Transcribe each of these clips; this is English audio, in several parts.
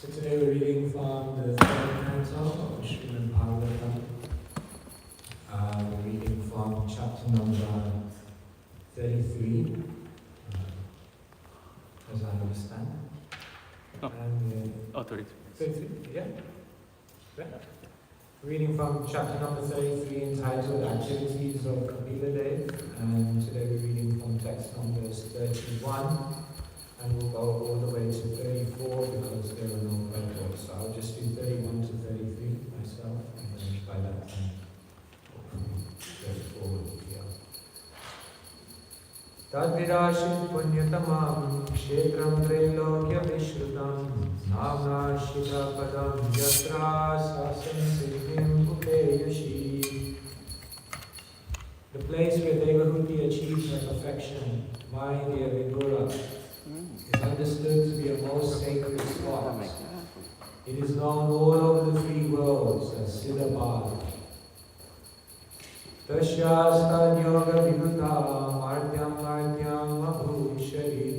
So today we're reading from the third canto of Śrimad Bhāgavatam. We're reading from chapter number 33, as I understand. Oh, And, 33. 33, yeah? Yeah. Reading from chapter number 33 entitled Activities of Kapila Day. And today we're reading from text numbers 31. And we'll go all the way to 34 because there are no records. So I'll just do 31 to 33 myself, and then by that time, hopefully, go forward here. Tadvirashit punyatamam kshetram trailokya vishrutam namna shita padam yatra sasam siddhim upeyashi. The place where Devahuti achieved her perfection, my dear Vidura, is understood to be a most sacred spot. It is known all over the three worlds as Siddhabad. Tasyastad yoga vibhuta martyam martyam abhushari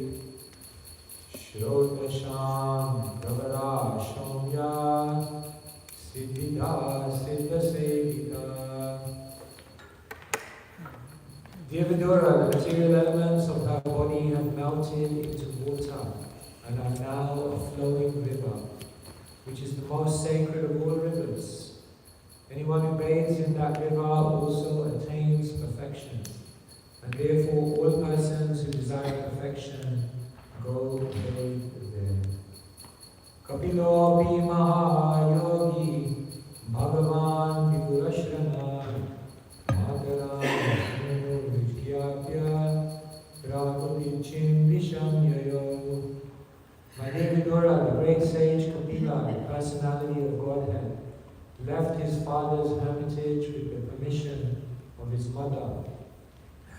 Shrotasham pravara shomya siddhida siddha sevita. Dear Vidura, the material elements of thy body have melted into water and are now a flowing river, which is the most sacred of all rivers. Anyone who bathes in that river also attains perfection, and therefore all persons who desire perfection go bathe there. Kapilo Bhimaha Yogi Bhagavan Vidurashrana Matara Vijgyapya Rakuvichim Visham Yayo. My dear Vidura, the great sage Kapila, the personality of Godhead, left his father's hermitage with the permission of his mother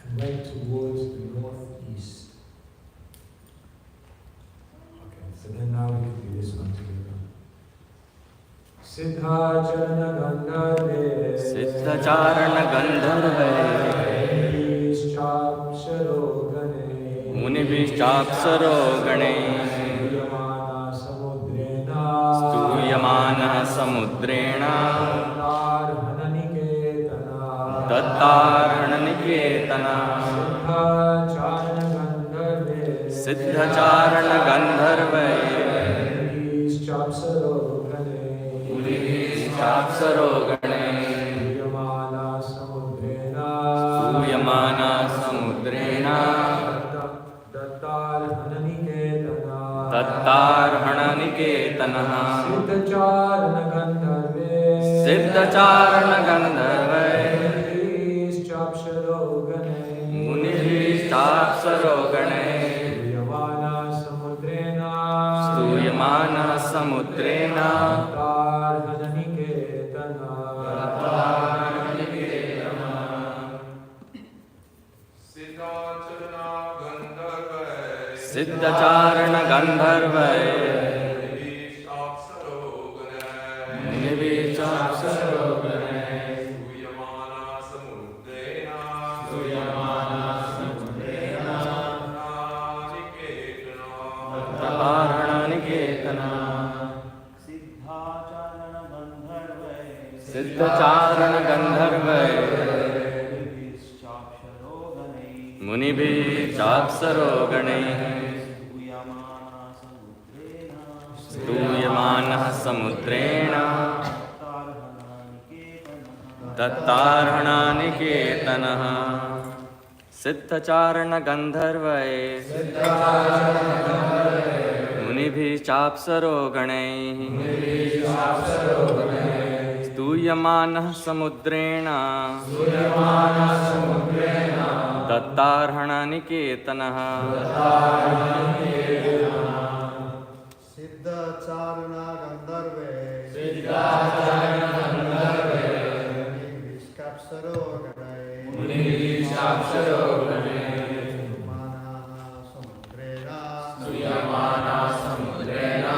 and went towards the northeast. Okay, so then now we can do this one together. Siddha Charana Gandharve Siddha Charana Gandharve Munibhishchapsaro Gane Munibhishchapsaro Gane Stuyamana Samudrena Dattarhana Niketana Siddha Charana Gandharve Munibhishchapsaro Gane Stuyamana Samudrena Dattarhana Niketana Siddha Charana Gandharve Munibhishchapsaro Gane Stuyamana Samudrena Siddha Charana Gandharve Munibhishchapsaro Gane Dattarhana Niketana Siddha Charana Gandharve Munibhishchapsaro Gane Stuyamana Samudrena Dattarhana Niketana Siddha Charana Gandharve Munibhishchapsaro Gane Stuyamana Samudrena Dattarhana Niketana Siddha Charana Gandharve Munibhishchapsaro Gane Stuyamana Samudrena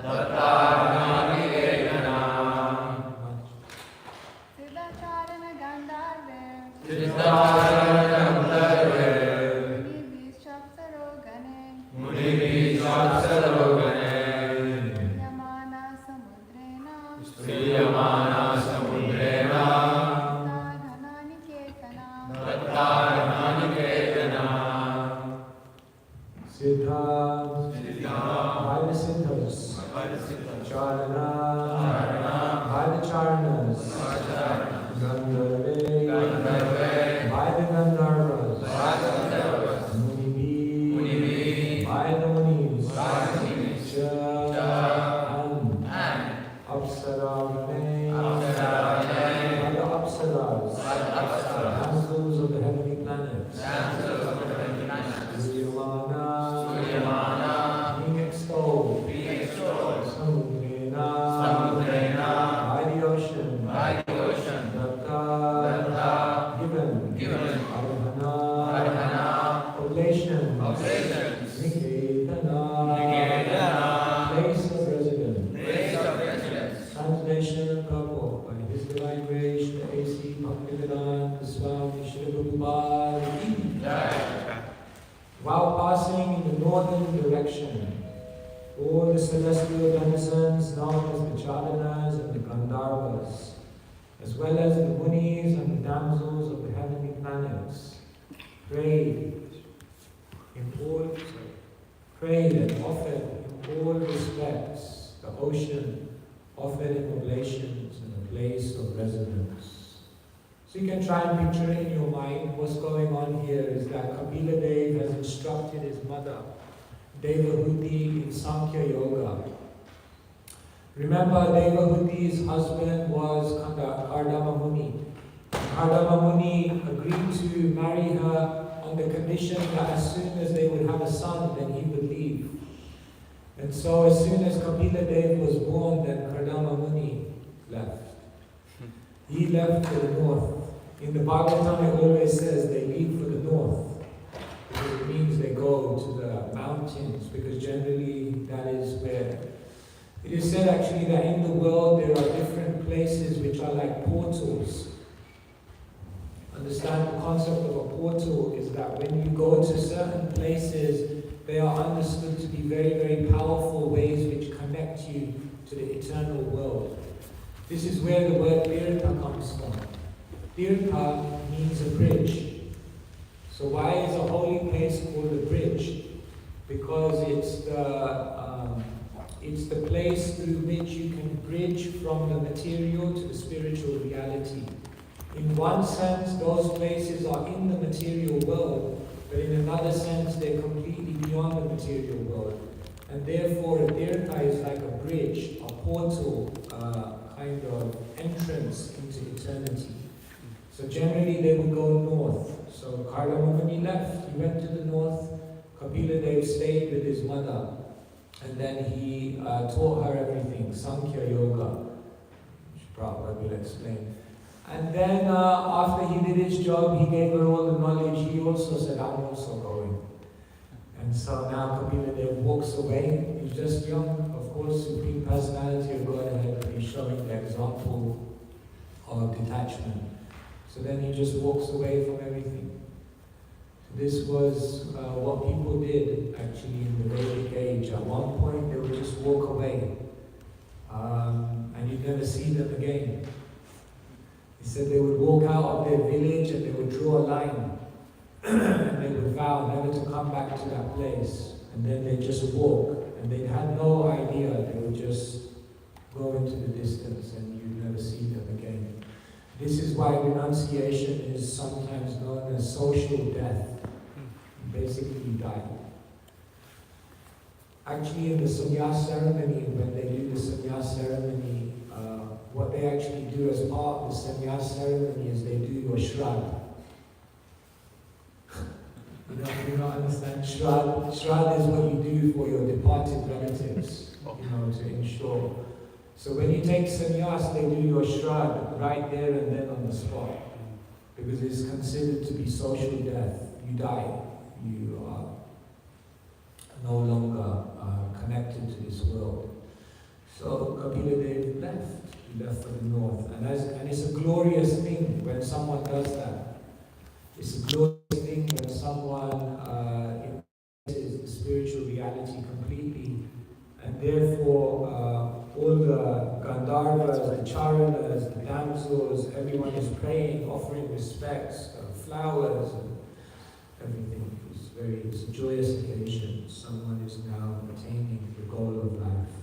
Dattarhana Niketana Siddha Charana Gandharve Munibhishchapsaro Gane Stuyamana Samudrena Dattarhana Niketana Siddha by the siddhas, Charana by the charanas, Gandharve by the Gandharvas, Munibhi by the Munis, Cha and Apsara by the Apsaras, damsels of the all the celestial denizens known as the Chalanas and the Gandharvas, as well as the Munis and the damsels of the heavenly planets, prayed and offered in all respects. The ocean offered him oblations and a place of residence. So you can try and picture it in your mind. What's going on here is that Kapila Dev has instructed his mother, Devahuti, in Sankhya Yoga. Remember, Devahuti's husband was Kardama Muni. Kardama Muni agreed to marry her on the condition that as soon as they would have a son, then he would leave. And so as soon as Kapila Dev was born, then Kardama Muni left. He left for the north. In the Bhagavatam it always says they leave for the north, because it means they go to the mountains, because generally that is where. It is said actually that in the world there are different places which are like portals. Understand the concept of a portal is that when you go to certain places, they are understood to be very, very powerful ways which connect you to the eternal world. This is where the word Tirtha comes from. Tirtha means a bridge. So why is a holy place called a bridge? Because it's the place through which you can bridge from the material to the spiritual reality. In one sense, those places are in the material world, but in another sense, they're completely beyond the material world. And therefore, a Tirtha is like a bridge, a portal, kind of entrance into eternity. So generally, they would go north. So Kardama Muni left, he went to the north. Kapila Dev stayed with his mother, and then he taught her everything, Sankhya Yoga, which Prabhupada will explain. And then after he did his job, he gave her all the knowledge. He also said, I'm also going. And so now Kapila Dev walks away. He's just young, of course, Supreme Personality of Godhead, but he's showing the example of detachment. So then he just walks away from everything. This was what people did actually in the Vedic age. At one point, they would just walk away, and you'd never see them again. He said they would walk out of their village and they would draw a line, and they would vow never to come back to that place. And then they'd just walk, and they had no idea. They would just go into the distance, and you'd never see them again. This is why renunciation is sometimes known as social death. Basically, you die. Actually, in the sannyas ceremony, when they do the sannyas ceremony, what they actually do as part of the sannyas ceremony is they do your shraddha. You don't understand shraddha? Shraddha is what you do for your departed relatives, to ensure. So when you take sannyas, they do your shraddha right there and then on the spot, because it's considered to be social death. You die. You are no longer connected to this world. So Kapila Dev left. He left for the north. And it's a glorious thing when someone does that. It's a glorious thing when someone embraces the spiritual reality completely. And therefore, all the Gandharvas, the Charanas, the damsels, everyone is praying, offering respects, flowers, and everything. It's a joyous occasion. Someone is now attaining the goal of life.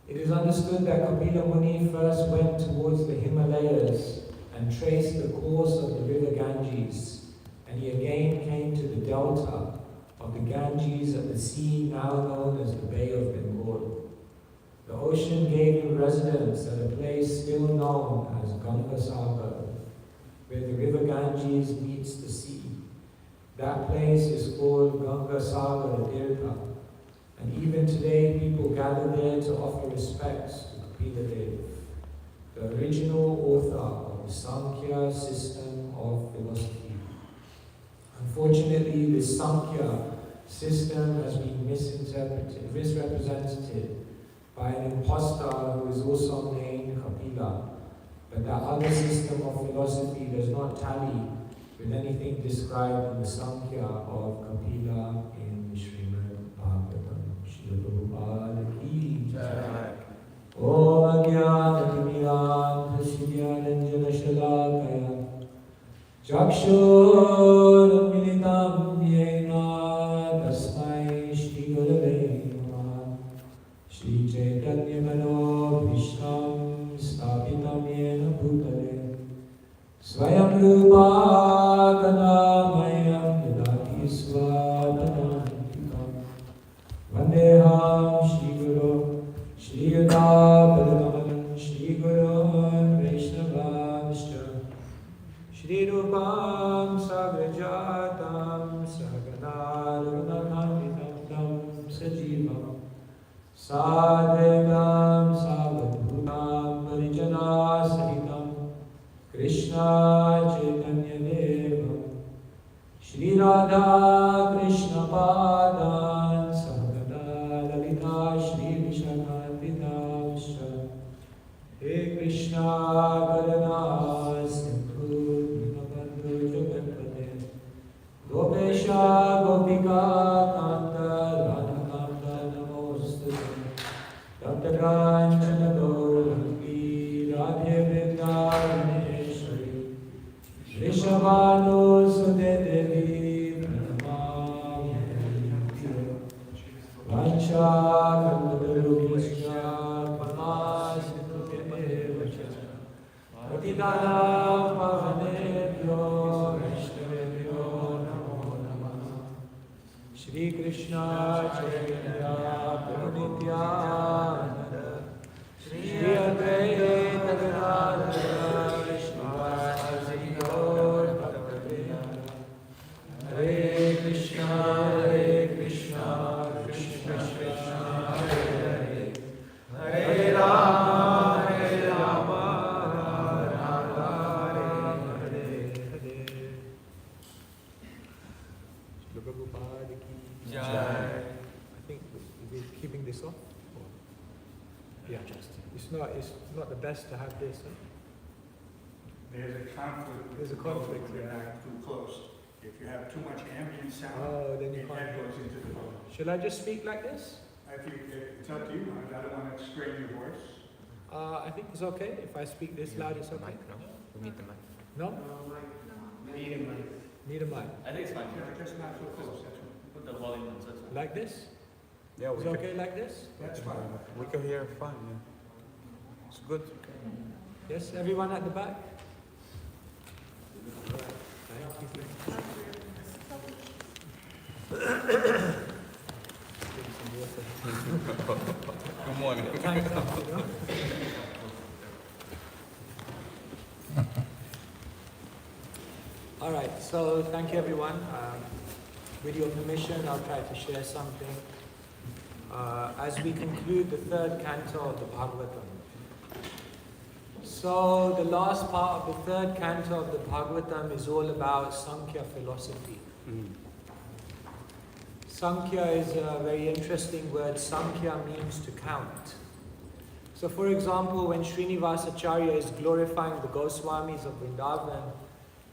It is understood that Kapila Muni first went towards the Himalayas and traced the course of the river Ganges, and he again came to the delta of the Ganges at the sea now known as the Bay of Bengal. The ocean gave him residence at a place still known as Ganga Sagar, where the river Ganges meets the sea. That place is called Ganga Sagar Tirtha, and even today people gather there to offer respects to Kapila Dev, the original author of the Sankhya system of philosophy. Unfortunately, this Sankhya system has been misrepresented by an impostor who is also named Kapila. But that other system of philosophy does not tally with anything described in the Sankhya of Kapila in Tasmai Shri Gurave Namaha. Shri Chaitanya Manobhishtam Sthapitam Yena Bhutale Swayam Rupa Kadamayam Dadati Svadantikam Vandeham Shri Guru Shri Yudhapadamalam Shri Guru Vaishnavascha Shri Rupam Sagrajatam Sagana Runakamitam Sajivam Sadhegam Savadhutam Parijana Sahitam Krishna Chaitanya Devam Shri Radha Krishna Padan Sagana Lalita Shri Vishakatitamsha He Krishna Karana Sindhu Dinabandhu Jagatpate Gopesha Gopika Kanta Radha Kanta Namostute Taptakanchana Gauraki Radhe Vrindavaneshwari Vrishabhanu Sute Devi Pranamami Hariya Vancha Kandavarubhisya Pamasitute Evacha Patitanam Pavanebhyo Vaishnavebhyo Namo Namaha Shri Krishna Chaitanya Prabhu Nityananda Shri Advaita Gadadhara Srivasadi Gaur Bhaktavrinda Hare Krishna Krishna Krishna Hare Hare Hare Rama Rama Hare Hare. Shri Prabhupada ki Jai. I think we're keeping this off. Yeah, it's not the best to have this. Huh? There's a conflict. There's a conflict, When you're yeah. not too close. If you have too much ambient sound, Oh, then you it can't. echoes into the phone. Should I just speak like this? It's up to you. I don't want to strain your voice. I think it's okay if I speak this loud. It's okay. We need the mic. No? Need a mic. I think it's fine. Just not so close. That's all. Put the volume on, so it's fine. Like this? Yeah, Is it okay like this? That's fine. we can hear fine. Yeah. It's good. Yes, everyone at the back? Thank you. Good morning. Thanks, you know. All right, so thank you everyone. With your permission, I'll try to share something as we conclude the third canto of the Bhagavatam. So the last part of the third canto of the Bhagavatam is all about Sankhya philosophy. Sankhya is a very interesting word. Sankhya means to count. So for example, when Srinivasacharya is glorifying the Goswamis of Vrindavan,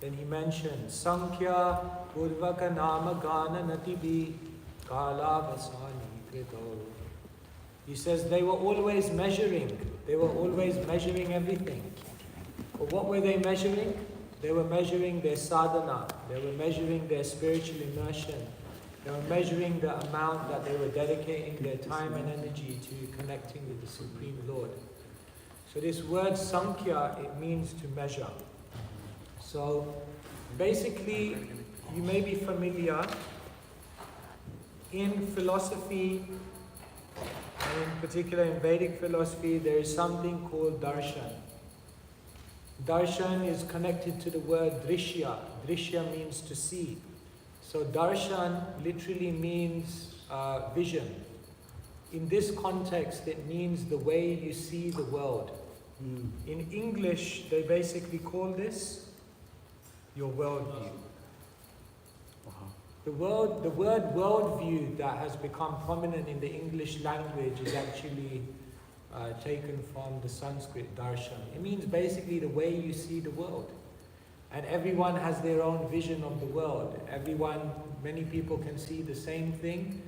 then he mentions Sankhya Purvaka Nama Gana Natibi Kala Vasani Krito. He says they were always measuring everything. But what were they measuring? They were measuring their sadhana, they were measuring their spiritual immersion, they were measuring the amount that they were dedicating their time and energy to connecting with the Supreme Lord. So this word Sankhya, it means to measure. So basically, you may be familiar, in philosophy, and in particular in Vedic philosophy, there is something called darshan. Darshan is connected to the word drishya. Drishya means to see. So darshan literally means vision. In this context, it means the way you see the world. In English, they basically call this your worldview. The word worldview that has become prominent in the English language is actually taken from the Sanskrit darshan. It means basically the way you see the world. And everyone has their own vision of the world. Many people can see the same thing,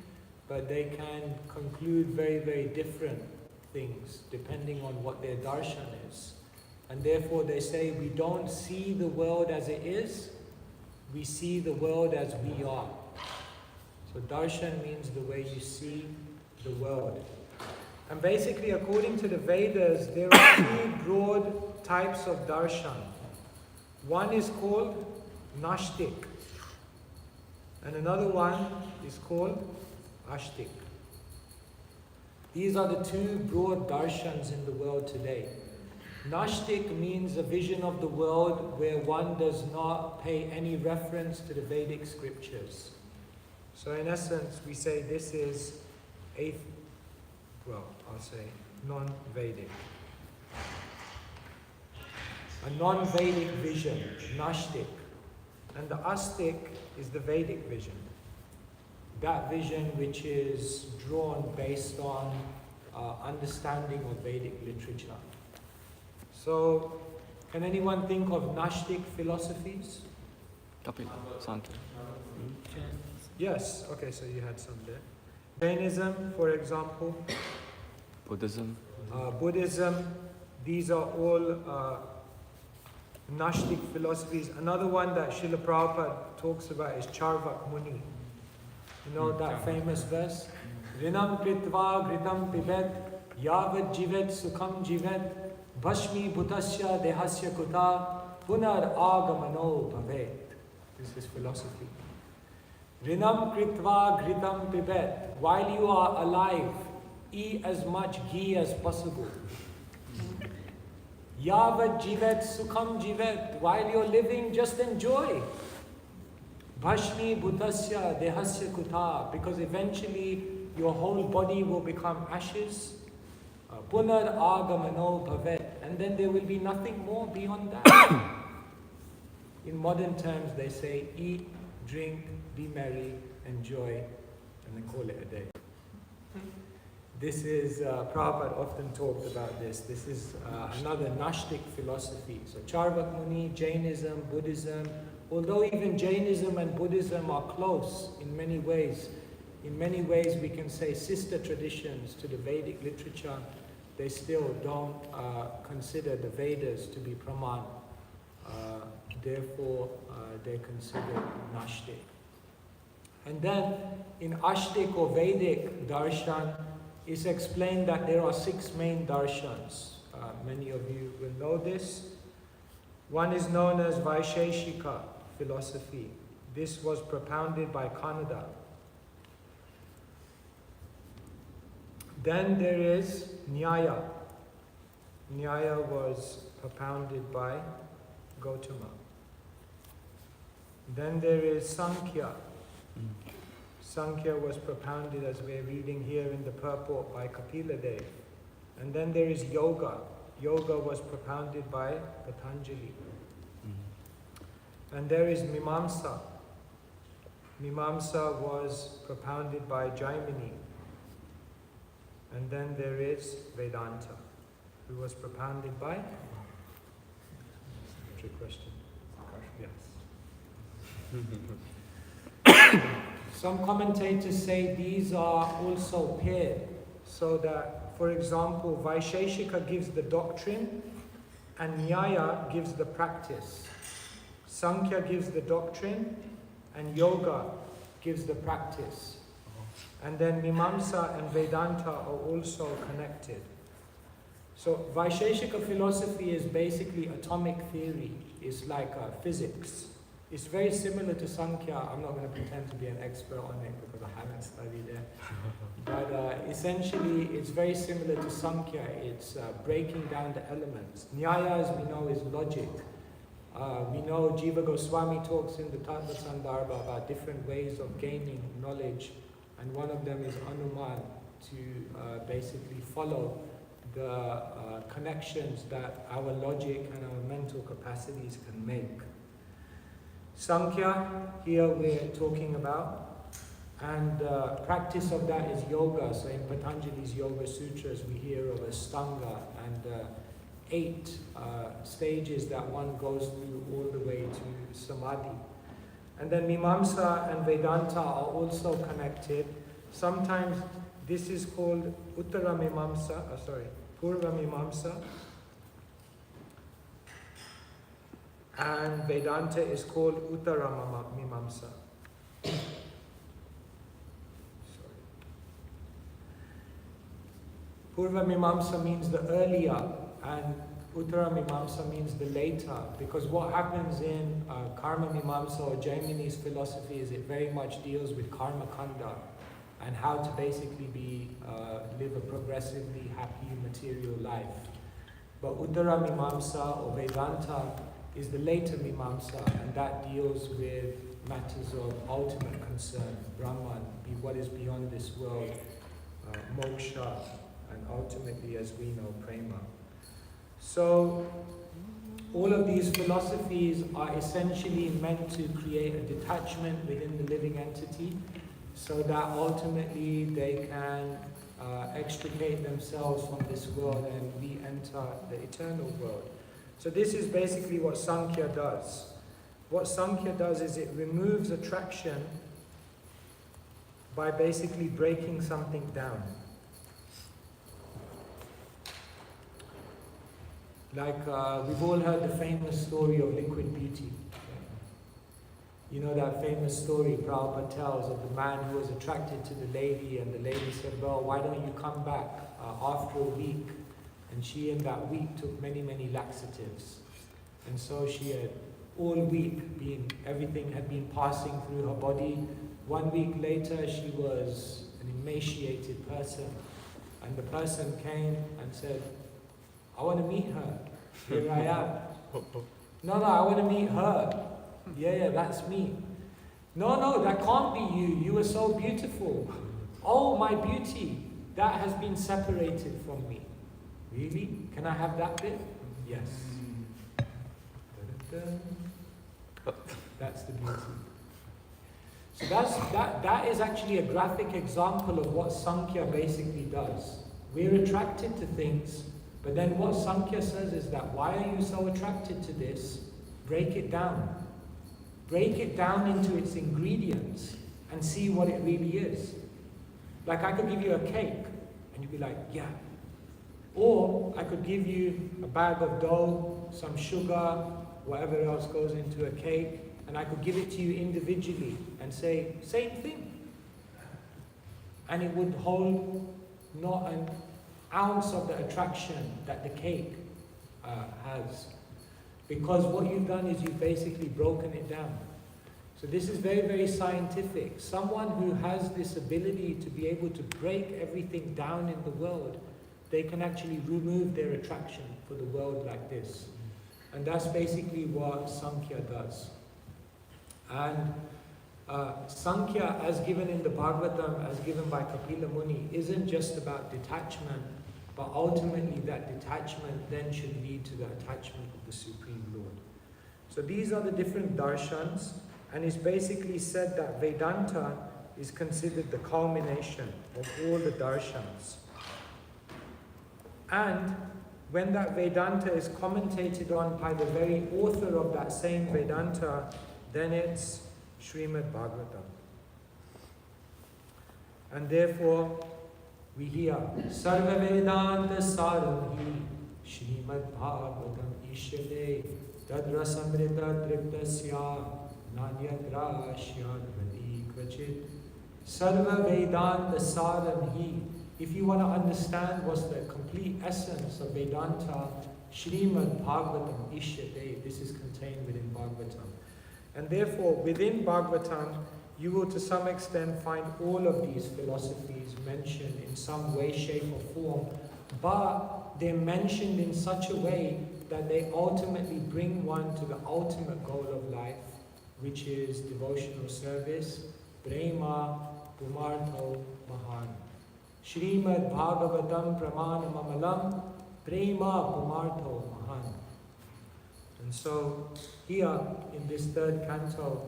but they can conclude very, very different things depending on what their darshan is. And therefore they say we don't see the world as it is, we see the world as we are. So So darshan means the way you see the world. And basically, according to the Vedas, there are two broad types of darshan. One is called nashtik, and another one is called ashtik. These are the two broad darshans in the world today. Nashtik means a vision of the world where one does not pay any reference to the Vedic scriptures. So in essence, we say this is non-Vedic. A non-Vedic vision, nashtik. And the astik is the Vedic vision. That vision which is drawn based on understanding of Vedic literature. So, can anyone think of Nashtik philosophies? Kapil, Sankhya. Yes, okay, so you had some there. Jainism, for example, Buddhism. Buddhism, these are all Nashtik philosophies. Another one that Srila Prabhupada talks about is Charvak Muni. You know that famous verse? Rinam kritva gritam pibet yavat jivet sukham jivet bhashmi bhutasya dehasya kuta punar agamano bhavet. This is philosophy. Rinam kritva gritam pibet. While you are alive, eat as much ghee as possible. Yavat jivet sukham jivet. While you're living, just enjoy. Bhashmi bhutasya dehasya kuta. Because eventually your whole body will become ashes. Punar agamano bhavet. And then there will be nothing more beyond that. In modern terms, they say eat, drink, be merry, enjoy, and then call it a day. This is, Prabhupada often talked about this. This is another Nashtik philosophy. So Charvak Muni, Jainism, Buddhism, although even Jainism and Buddhism are close in many ways we can say sister traditions to the Vedic literature, they still don't consider the Vedas to be Praman. Therefore, they're considered Nashtik. And then in Ashtik or Vedic darshan, it's explained that there are 6 main darshans. Many of you will know this. One is known as Vaisheshika philosophy. This was propounded by Kanada. Then there is Nyaya. Nyaya was propounded by Gautama. Then there is Sankhya. Sankhya was propounded, as we're reading here in the purport, by Kapila Dev. And then there is Yoga. Yoga was propounded by Patanjali. And there is Mimamsa. Mimamsa was propounded by Jaimini. And then there is Vedanta, who was propounded by? Trick question. Yes. Some commentators say these are also paired, so that, for example, Vaisheshika gives the doctrine and Nyaya gives the practice. Sankhya gives the doctrine and Yoga gives the practice. And then Mimamsa and Vedanta are also connected. So Vaisheshika philosophy is basically atomic theory. It's like physics. It's very similar to Sankhya. I'm not going to pretend to be an expert on it because I haven't studied it. But essentially, it's very similar to Sankhya. It's breaking down the elements. Nyaya, as we know, is logic. We know Jiva Goswami talks in the Tattva Sandarbha about different ways of gaining knowledge. And one of them is Anuman, to basically follow the connections that our logic and our mental capacities can make. Sankhya, here we're talking about, and practice of that is yoga. So in Patanjali's Yoga Sutras, we hear of Astanga and 8 stages that one goes through all the way to Samadhi. And then Mimamsa and Vedanta are also connected. Sometimes this is called Uttara Mimamsa, Purva Mimamsa. And Vedanta is called Uttara Mimamsa. Purva Mimamsa means the earlier, and Uttara Mimamsa means the later, because what happens in Karma Mimamsa or Jaimini's philosophy is it very much deals with Karma Kanda and how to basically live a progressively happy material life. But Uttara Mimamsa or Vedanta is the later Mimamsa, and that deals with matters of ultimate concern, Brahman, what is beyond this world, moksha, and ultimately, as we know, prema. So, all of these philosophies are essentially meant to create a detachment within the living entity so that ultimately they can extricate themselves from this world and re-enter the eternal world. So this is basically what Sankhya does. What Sankhya does is it removes attraction by basically breaking something down. Like we've all heard the famous story of liquid beauty. You know that famous story Prabhupada tells of the man who was attracted to the lady, and the lady said, well, why don't you come back after a week? And she in that week took many, many laxatives. And so she had all week everything had been passing through her body. 1 week later she was an emaciated person. And the person came and said, I want to meet her. Here I am. No, I want to meet her. Yeah, that's me. No, that can't be you. You are so beautiful. Oh, my beauty, that has been separated from me. Really? Can I have that bit? Yes. That's the beauty. So that is actually a graphic example of what Sankhya basically does. We're attracted to things, but then what Sankhya says is that, why are you so attracted to this? Break it down. Break it down into its ingredients and see what it really is. Like I could give you a cake and you'd be like, yeah. Or I could give you a bag of dough, some sugar, whatever else goes into a cake, and I could give it to you individually and say, same thing. And it would hold not an ounce of the attraction that the cake has. Because what you've done is you've basically broken it down. So this is very, very scientific. Someone who has this ability to be able to break everything down in the world, they can actually remove their attraction for the world like this. And that's basically what Sankhya does. And Sankhya, as given in the Bhāgavatam, as given by Kapila Muni, isn't just about detachment, but ultimately that detachment then should lead to the attachment of the Supreme Lord. So these are the different darshans, and it's basically said that Vedanta is considered the culmination of all the darshans. And when that Vedanta is commentated on by the very author of that same Vedanta, then it's Śrimad Bhāgavatam. And therefore, we hear Sarva Vedanta Saramhi Śrimad Bhāgavatam Ishale Tadrasamrita Triptasya Nanyadrashyadvati Kvachit. Sarva Vedanta Saramhi. If you want to understand what's the complete essence of Vedanta, Śrimad Bhāgavatam Ishale, this is contained within Bhāgavatam. And therefore, within Bhāgavatam, you will to some extent find all of these philosophies mentioned in some way, shape or form, but they're mentioned in such a way that they ultimately bring one to the ultimate goal of life, which is devotional service, prema pumartho mahan. Śrimad Bhāgavatam pramana mamalam prema pumartho mahan. And so here in this third canto,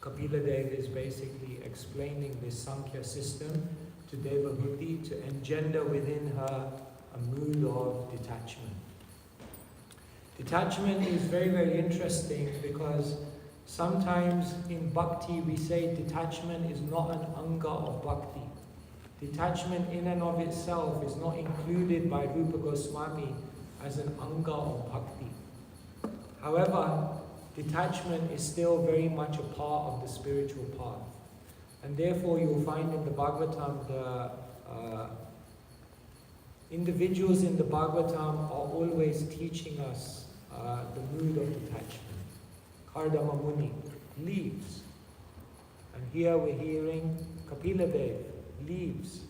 Kapila Dev is basically explaining this Sankhya system to Devahuti to engender within her a mood of detachment. Detachment is very, very interesting because sometimes in bhakti we say detachment is not an anga of bhakti. Detachment in and of itself is not included by Rupa Goswami as an anga of bhakti. However, detachment is still very much a part of the spiritual path. And therefore you'll find in the Bhagavatam individuals in the Bhagavatam are always teaching us the mood of detachment. Kardama Muni, leaves. And here we're hearing Kapila Dev, leaves.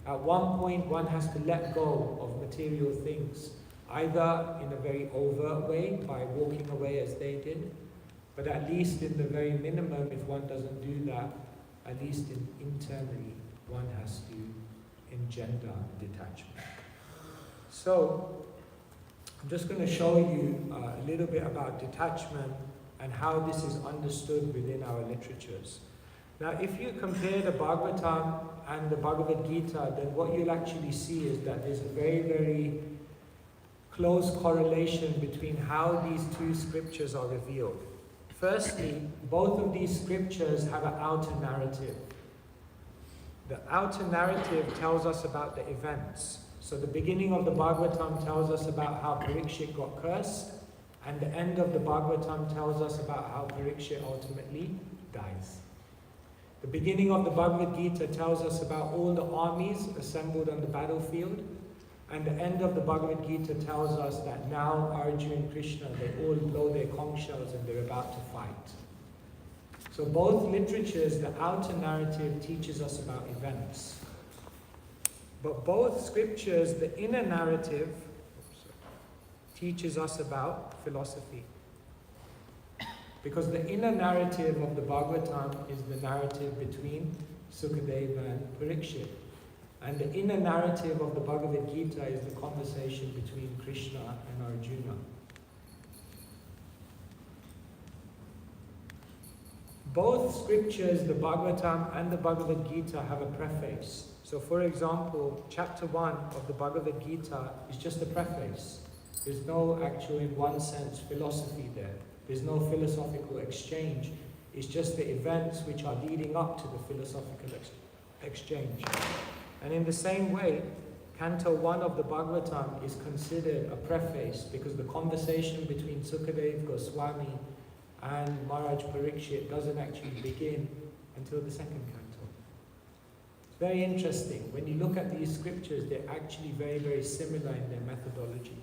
At one point one has to let go of material things, either in a very overt way, by walking away as they did, but at least in the very minimum, if one doesn't do that, at least internally, one has to engender detachment. So, I'm just going to show you a little bit about detachment and how this is understood within our literatures. Now, if you compare the Bhagavatam and the Bhagavad Gita, then what you'll actually see is that there's a very, very close correlation between how these two scriptures are revealed. Firstly, both of these scriptures have an outer narrative. The outer narrative tells us about the events. So the beginning of the Bhagavatam tells us about how Parikshit got cursed, and the end of the Bhagavatam tells us about how Parikshit ultimately dies. The beginning of the Bhagavad Gita tells us about all the armies assembled on the battlefield, and the end of the Bhagavad Gita tells us that now Arjuna and Krishna, they all blow their conch shells and they're about to fight. So both literatures, the outer narrative teaches us about events. But both scriptures, the inner narrative, teaches us about philosophy. Because the inner narrative of the Bhagavatam is the narrative between Sukadeva and Parikshit. And the inner narrative of the Bhagavad Gita is the conversation between Krishna and Arjuna. Both scriptures, the Bhagavatam and the Bhagavad Gita, have a preface. So for example, chapter 1 of the Bhagavad Gita is just a preface. There's no actual, in one sense, philosophy there. There's no philosophical exchange. It's just the events which are leading up to the philosophical exchange. And in the same way, Canto 1 of the Bhagavatam is considered a preface because the conversation between Sukadeva Goswami and Maharaj Parikshit doesn't actually begin until the second canto. It's very interesting. When you look at these scriptures, they're actually very, very similar in their methodology.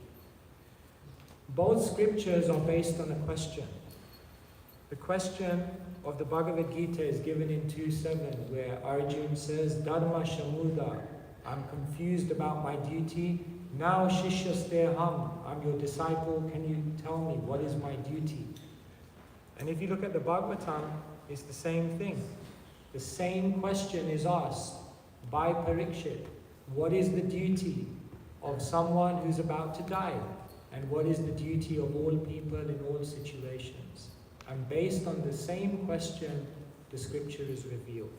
Both scriptures are based on a question. The question of the Bhagavad Gita is given in 2.7, where Arjuna says, Dharma Shamuda, I'm confused about my duty. Now Shishyasteham, I'm your disciple. Can you tell me what is my duty? And if you look at the Bhagavatam, it's the same thing. The same question is asked by Parikshit. What is the duty of someone who's about to die? And what is the duty of all people in all situations? And based on the same question, the scripture is revealed.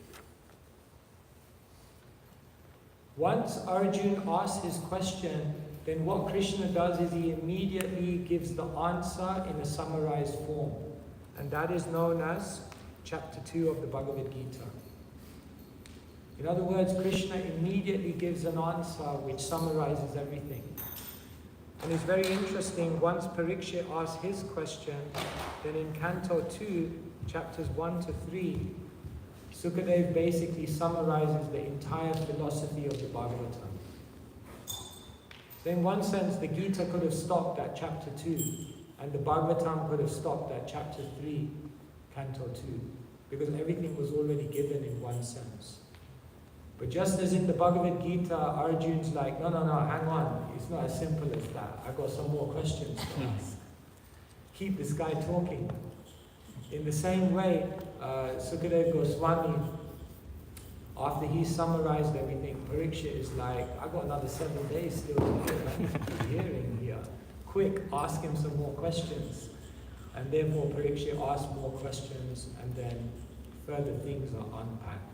Once Arjuna asks his question, then what Krishna does is he immediately gives the answer in a summarized form. And that is known as chapter 2 of the Bhagavad Gita. In other words, Krishna immediately gives an answer which summarizes everything. And it's very interesting, once Parikshit asks his question, then in Canto 2, chapters 1 to 3, Sukadeva basically summarizes the entire philosophy of the Bhagavatam. So in one sense, the Gita could have stopped at chapter 2, and the Bhagavatam could have stopped at chapter 3, Canto 2, because everything was already given in one sense. But just as in the Bhagavad Gita, Arjuna's like, no, hang on, it's not as simple as that. I've got some more questions to ask. Keep this guy talking. In the same way, Sukadeva Goswami, after he summarized everything, Parikshit is like, I've got another 7 days still to hear. I need to keep hearing here. Quick, ask him some more questions. And therefore Parikshit asks more questions, and then further things are unpacked.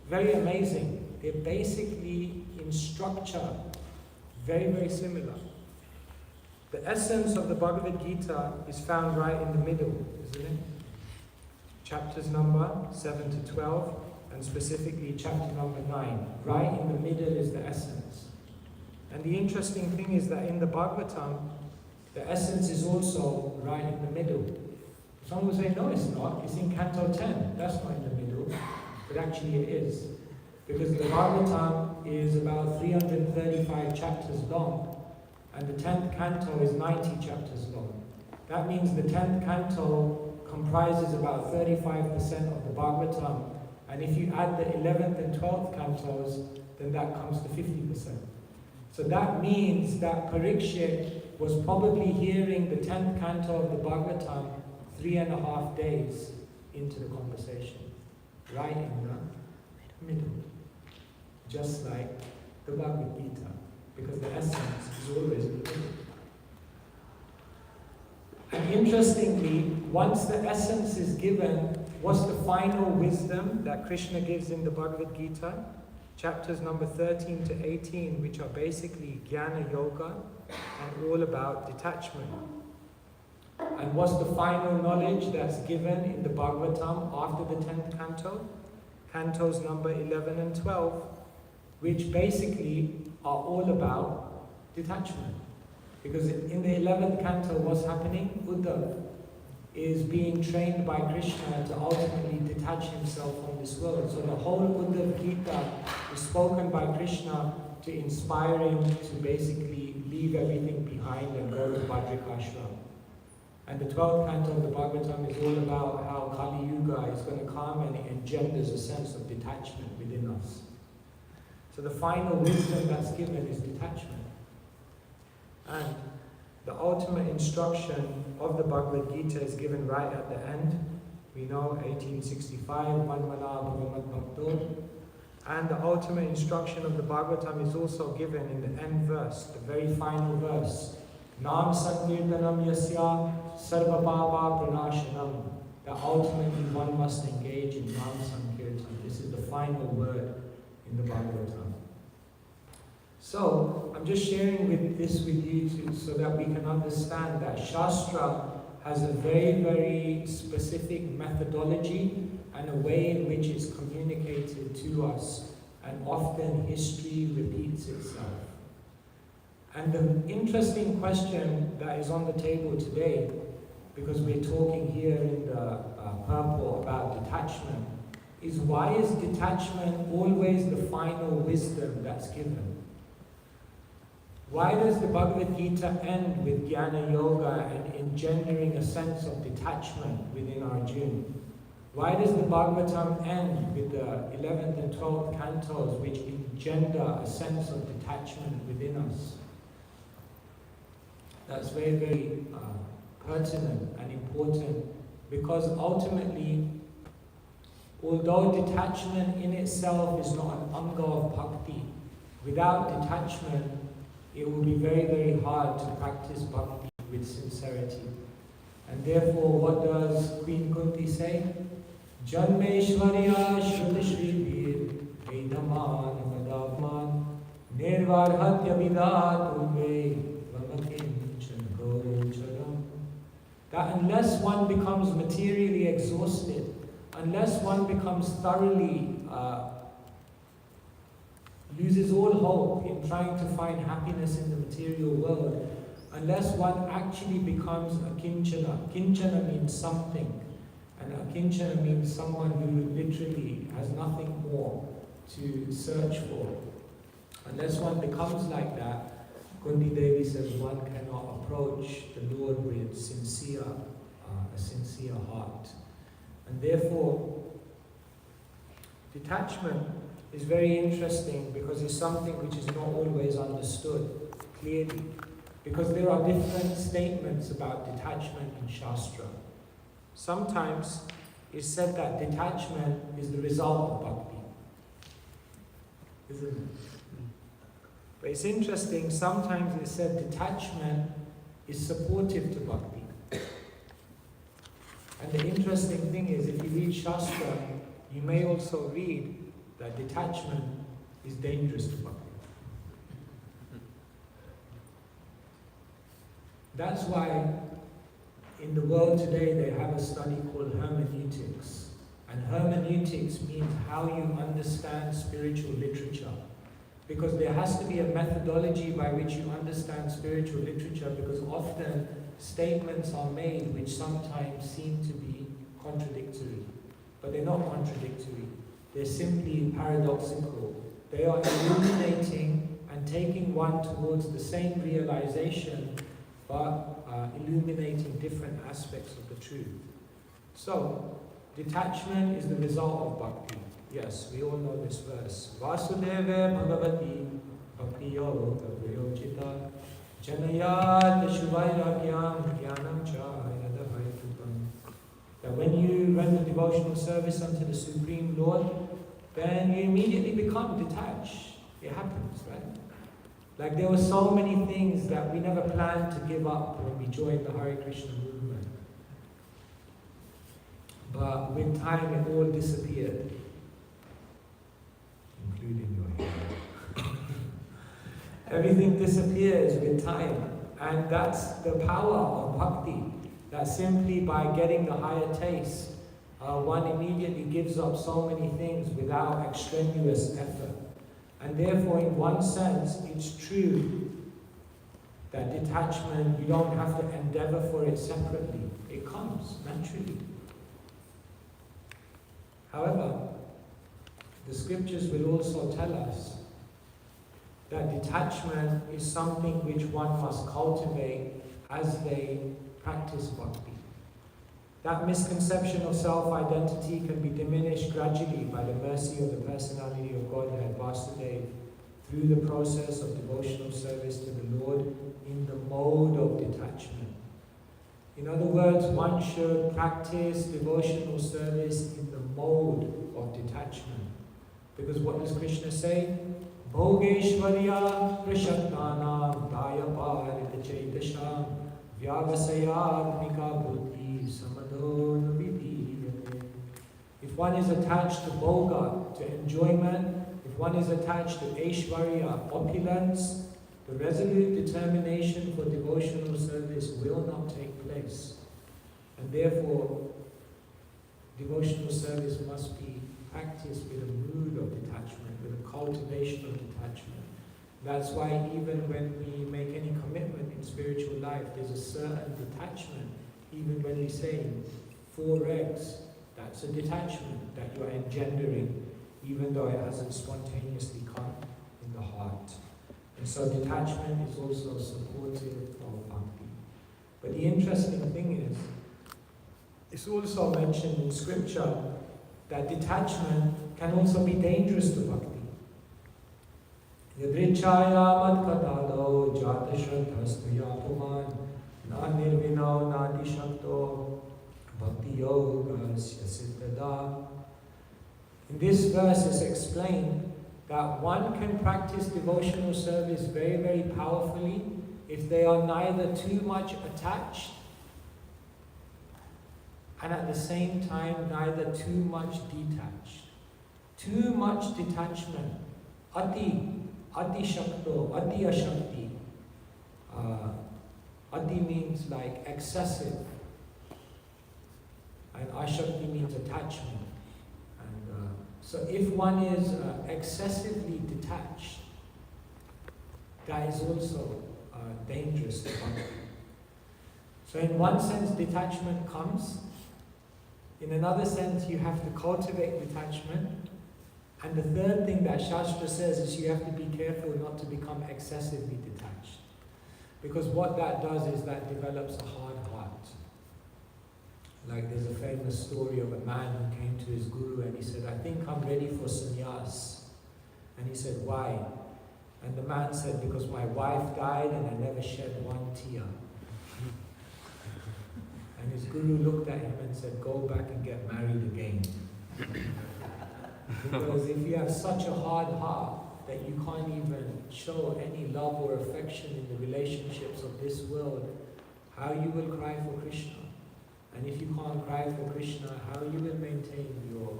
Very amazing. They're basically in structure very, very similar. The essence of the Bhagavad Gita is found right in the middle, isn't it? Chapters number 7 to 12, and specifically chapter number 9. Right in the middle is the essence. And the interesting thing is that in the Bhagavatam, the essence is also right in the middle. Some will say, no, it's not. It's in Canto 10. That's not in the middle. But actually it is. Because the Bhagavatam is about 335 chapters long, and the 10th canto is 90 chapters long. That means the 10th canto comprises about 35% of the Bhagavatam, and if you add the 11th and 12th cantos, then that comes to 50%. So that means that Parikshit was probably hearing the 10th canto of the Bhagavatam 3.5 days into the conversation, right in the middle, just like the Bhagavad Gita, because the essence is always in the middle. And interestingly, once the essence is given, what's the final wisdom that Krishna gives in the Bhagavad Gita? Chapters number 13 to 18, which are basically Jnana Yoga and all about detachment. And what's the final knowledge that's given in the Bhagavatam after the 10th canto? Cantos number 11 and 12, which basically are all about detachment. Because in the 11th canto, what's happening? Uddhav is being trained by Krishna to ultimately detach himself from this world. So the whole Uddhav Gita is spoken by Krishna to inspire him to basically leave everything behind and go to Bhadrakashram. And the 12th canto of the Bhagavatam is all about how Kali Yuga is going to come and it engenders a sense of detachment within us. So the final wisdom that's given is detachment. And the ultimate instruction of the Bhagavad Gita is given right at the end. We know 1865, Manmana Bhagavat Bhakto. And the ultimate instruction of the Bhagavatam is also given in the end verse, the very final verse. Nam Sankirtanam Yasya Sarva Papa Pranashanam. That ultimately one must engage in Nam Sankirtan. This is the final word in the Bhagavatam. So, I'm just sharing this with you so that we can understand that Shastra has a very, very specific methodology and a way in which it's communicated to us, and often history repeats itself. And the interesting question that is on the table today, because we're talking here in the purport about detachment, is why is detachment always the final wisdom that's given? Why does the Bhagavad Gita end with Jnana Yoga and engendering a sense of detachment within Arjuna? Why does the Bhagavatam end with the 11th and 12th cantos which engender a sense of detachment within us? That's very, very pertinent and important, because ultimately, although detachment in itself is not an anga of bhakti, without detachment, it will be very, very hard to practice bhakti with sincerity. And therefore, what does Queen Kunti say? Janmeshwarya Shruti Shrivir Vedaman Madavman Nirvarhatya Vidatume Vamakinchan Gocharam. That unless one becomes materially exhausted, unless one becomes thoroughly loses all hope in trying to find happiness in the material world, unless one actually becomes a kinchana. Kinchana means something, and a kinchana means someone who literally has nothing more to search for. Unless one becomes like that, Kunti Devi says one cannot approach the Lord with a sincere heart. And therefore, detachment is very interesting because it's something which is not always understood clearly. Because there are different statements about detachment in Shastra. Sometimes it's said that detachment is the result of bhakti. Isn't it? But it's interesting, sometimes it's said detachment is supportive to bhakti. And the interesting thing is, if you read Shastra, you may also read that detachment is dangerous to bhakti. That's why in the world today they have a study called hermeneutics. And hermeneutics means how you understand spiritual literature. Because there has to be a methodology by which you understand spiritual literature, because often statements are made which sometimes seem to be contradictory. But they're not contradictory. they're simply paradoxical. They are illuminating and taking one towards the same realization, but illuminating different aspects of the truth. So, detachment is the result of bhakti. Yes, we all know this verse. Vasudeva Bhagavati Bhaktiyo Gavriyojita Janayat Shuvairagyam Jnanam Cha Yadavaitukam. That when you render devotional service unto the Supreme Lord, then you immediately become detached. It happens, right? Like there were so many things that we never planned to give up when we joined the Hare Krishna movement. But with time it all disappeared, including your hair. Everything disappears with time, and that's the power of bhakti. That simply by getting the higher taste, one immediately gives up so many things without extraneous effort. And therefore, in one sense, it's true that detachment, you don't have to endeavor for it separately. It comes naturally. However, the scriptures will also tell us that detachment is something which one must cultivate as they practice bhakti. That misconception of self-identity can be diminished gradually by the mercy of the personality of Godhead, Vasudeva, through the process of devotional service to the Lord in the mode of detachment. In other words, one should practice devotional service in the mode of detachment. Because what does Krishna say? Bhogeshwarya prashatnanam dayapar chaitasam vyavasayarnika buddhi samadona vidiyate. If one is attached to bhoga, to enjoyment, if one is attached to aishwarya, opulence, the resolute determination for devotional service will not take place. And therefore, devotional service must be practiced with a mood of detachment, with a cultivation of detachment. That's why even when we make any commitment in spiritual life, there's a certain detachment. Even when we say 4 eggs, that's a detachment that you are engendering, even though it hasn't spontaneously come in the heart. And so detachment is also supportive of bhakti. But the interesting thing is, it's also mentioned in scripture that detachment can also be dangerous to bhakti. Yadrichaya madkatalo jata shraddhastya puman na nirvinao nadi shakto bhakti yogasya siddhada. In this verse is explained that one can practice devotional service very, very powerfully if they are neither too much attached and at the same time neither too much detached. Too much detachment, ati shakto, ati ashakti. Ati means like excessive, and ashakti means attachment. And so if one is excessively detached, that is also dangerous to bhakti. So in one sense, detachment comes. In another sense, you have to cultivate detachment. And the third thing that Shastra says is you have to be careful not to become excessively detached. Because what that does is that develops a hard heart. Like there's a famous story of a man who came to his guru and he said, I think I'm ready for sannyas. And he said, why? And the man said, because my wife died and I never shed one tear. And his guru looked at him and said, go back and get married again. Because if you have such a hard heart that you can't even show any love or affection in the relationships of this world, how you will cry for Krishna? And if you can't cry for Krishna, how you will maintain your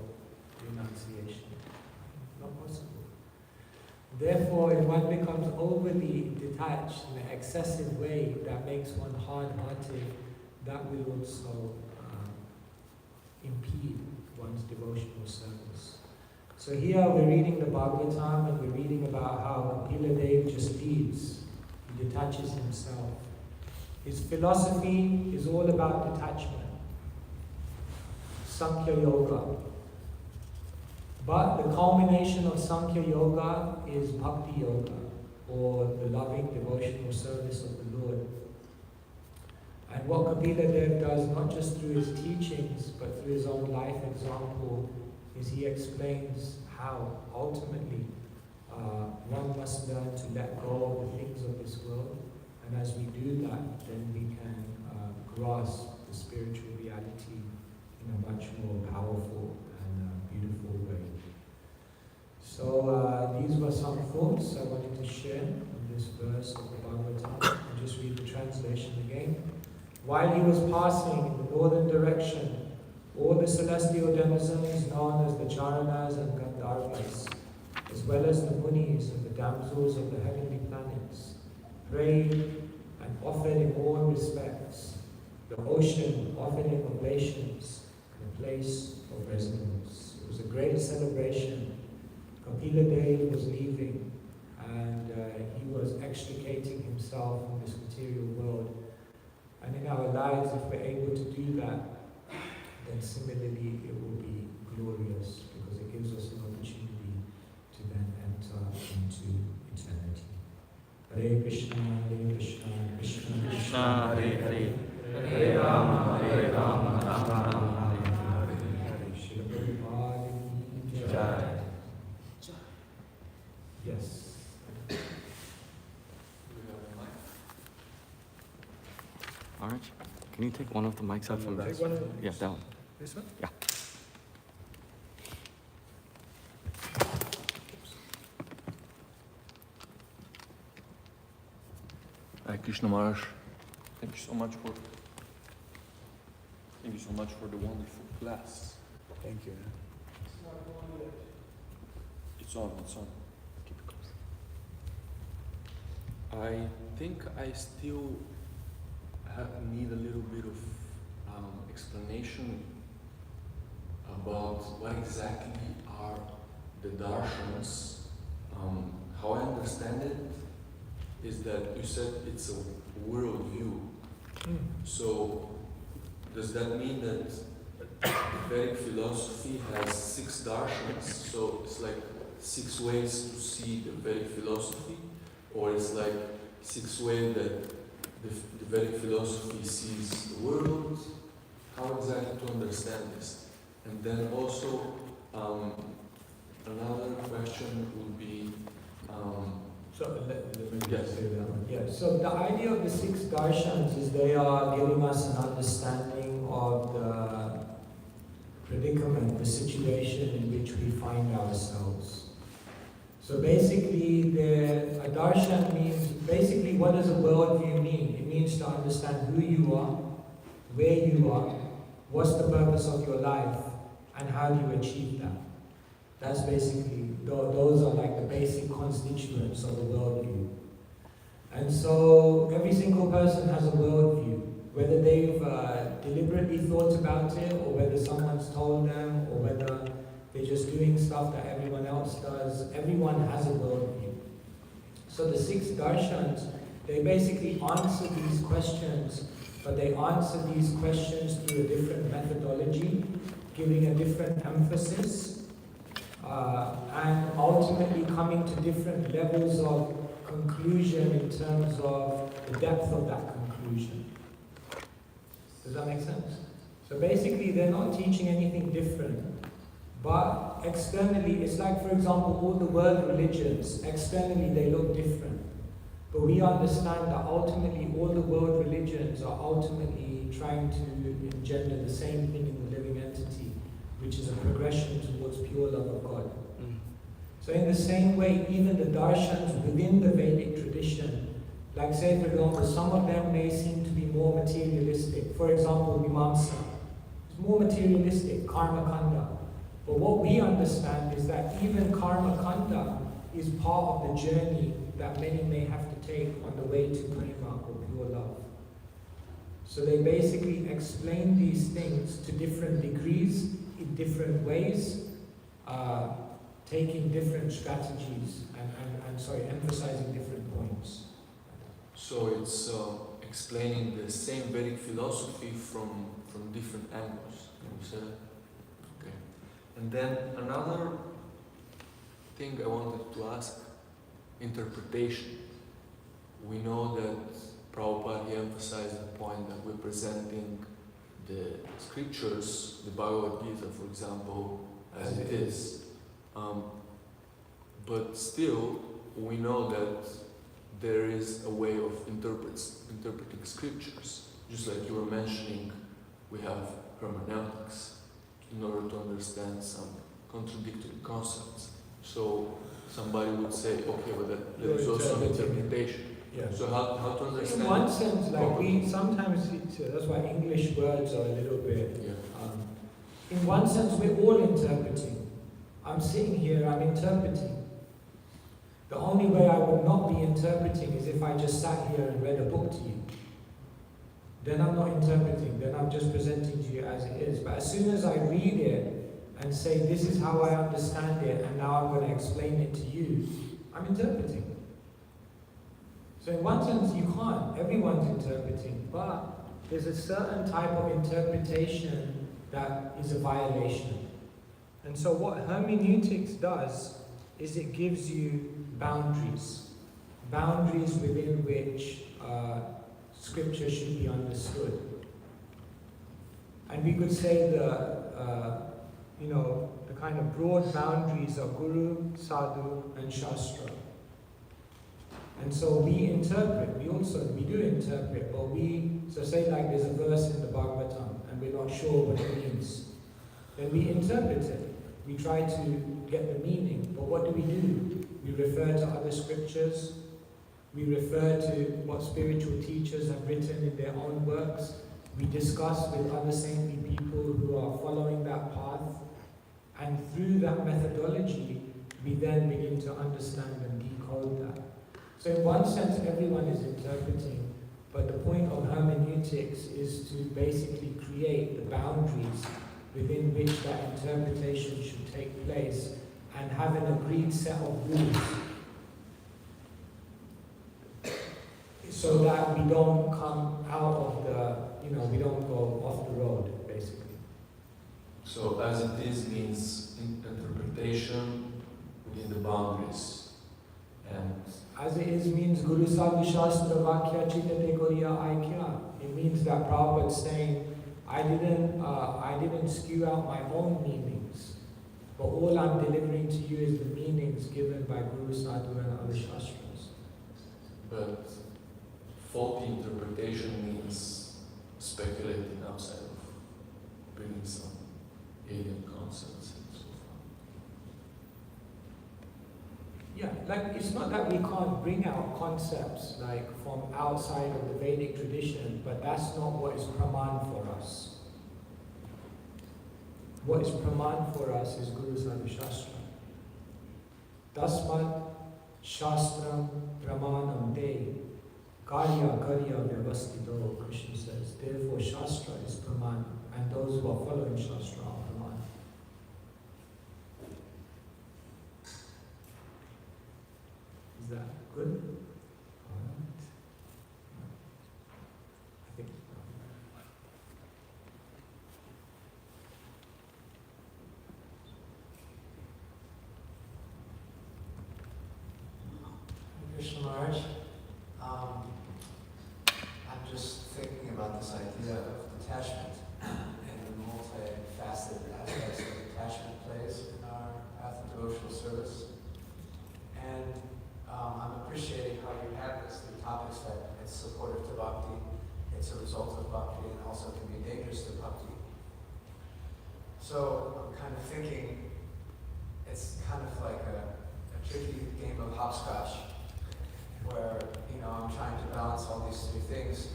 renunciation? Not possible. Therefore, if one becomes overly detached in an excessive way that makes one hard-hearted, that will also impede one's devotional service. So here we're reading the Bhagavatam and we're reading about how Kapila Dev just leads. He detaches himself. His philosophy is all about detachment. Sankhya Yoga. But the culmination of Sankhya Yoga is Bhakti Yoga, or the loving devotional service of the Lord. And what Kapila Dev does, not just through his teachings, but through his own life example, is he explains how ultimately one must learn to let go of the things of this world. And as we do that, then we can grasp the spiritual reality in a much more powerful and beautiful way. So these were some thoughts I wanted to share on this verse of the Bhagavatam. I'll just read the translation again. While he was passing in the northern direction, all the celestial denizens known as the Charanas and Gandharvas, as well as the Munis and the damsels of the heavenly planets, prayed and offered in all respects. The ocean offered him oblations and a place of residence. It was a great celebration. Kapila Dev was leaving, and he was extricating himself from this material world. And in our lives, if we're able to do that, then similarly it will be glorious, because it gives us an opportunity to then enter into eternity. Hare Krishna, Krishna Krishna, Hare Hare. Hare Rama, Rama Rama, Hare Shri Prabhupada ki Jai. Jai. Yes. Orange, can you take one of the mics out from Take this? one of Yeah, that one. This one? Yeah. Krishna Maharaj, thank you so much for the wonderful class. Thank you. It's on. Keep it close. I think I still need a little bit of explanation about what exactly are the darshans. How I understand it is that you said it's a worldview. So does that mean that Vedic philosophy has 6 darshans? So it's like 6 ways to see the Vedic philosophy, or it's like 6 ways that the Vedic philosophy sees the world? How exactly to understand this? And then also another question would be. So let me Yes. say that one. Yeah. So the idea of the 6 darshans is they are giving us an understanding of the predicament, the situation in which we find ourselves. So basically, a darshan means, basically what does a worldview mean? It means to understand who you are, where you are, what's the purpose of your life, and how do you achieve that. That's basically, those are like the basic constituents of a worldview. And so every single person has a worldview, whether they've deliberately thought about it, or whether someone's told them, or whether they're just doing stuff that everyone else does. Everyone has a worldview. So the 6 darshans, they basically answer these questions, but they answer these questions through a different methodology, giving a different emphasis, and ultimately coming to different levels of conclusion in terms of the depth of that conclusion. Does that make sense? So basically, they're not teaching anything different, but externally, it's like, for example, all the world religions, externally they look different. But we understand that ultimately all the world religions are ultimately trying to engender the same thing in the living entity, which is a progression towards pure love of God. So in the same way, even the darshans within the Vedic tradition, like say for example, some of them may seem to be more materialistic. For example, Mimamsa is more materialistic, karma kanda. But what we understand is that even karma kanda is part of the journey that many may have to take on the way to prema, or pure love. So they basically explain these things to different degrees, in different ways, taking different strategies and emphasizing different points. So it's explaining the same Vedic philosophy from different angles. Can you say that? Okay. And then another thing I wanted to ask, interpretation. We know that Prabhupada, he emphasized the point that we're presenting the scriptures, the Bhagavad Gita, for example, as it is. But still, we know that there is a way of interpreting scriptures. Just like you were mentioning, we have hermeneutics in order to understand some contradictory concepts. So somebody would say, okay, but there is also an interpretation. Yeah. So how to understand? In one sense, like we sometimes, that's why English words are a little bit. Yeah. In one sense, we're all interpreting. I'm sitting here, I'm interpreting. The only way I would not be interpreting is if I just sat here and read a book to you. Then I'm not interpreting, then I'm just presenting to you as it is. But as soon as I read it and say, this is how I understand it, and now I'm going to explain it to you, I'm interpreting. So in one sense, you can't. Everyone's interpreting. But there's a certain type of interpretation that is a violation. And so what hermeneutics does is it gives you boundaries. Boundaries within which scripture should be understood. And we could say the kind of broad boundaries of Guru, Sadhu, and Shastra. And so we interpret, we do interpret, but so say like there's a verse in the Bhāgavatam and we're not sure what it means. Then we interpret it. We try to get the meaning. But what do? We refer to other scriptures. We refer to what spiritual teachers have written in their own works. We discuss with other saintly people who are following that path. And through that methodology, we then begin to understand and decode that. So in one sense, everyone is interpreting, but the point of hermeneutics is to basically create the boundaries within which that interpretation should take place and have an agreed set of rules so that we don't come out of we don't go off the road, basically. So as it is means interpretation within the boundaries. And as it is means Guru Sadhu Shastra Vakya Chitate Goriya Aikya. It means that Prabhupada is saying, I didn't spew out my own meanings, but all I'm delivering to you is the meanings given by Guru Sadhu and other Shastras. But faulty interpretation means speculating outside of bringing some alien concepts and so forth. Yeah, like it's not that we can't bring out concepts like from outside of the Vedic tradition, but that's not what is Praman for us. What is Praman for us is Guru Sadhu Shastra. Tasmat Shastram Pramanam Te Karya Karya Vyavastito, Krishna says. Therefore Shastra is Praman, and those who are following Shastra are Praman. Is that good? Alright. I think. Krishna Maharaj, I'm just thinking about this idea of detachment and the multifaceted aspects that detachment plays in our path of devotional service. And I'm appreciating how you have this, the topics that it's supportive to bhakti, it's a result of bhakti, and also can be dangerous to bhakti. So I'm kind of thinking it's kind of like a tricky game of hopscotch, where I'm trying to balance all these three things.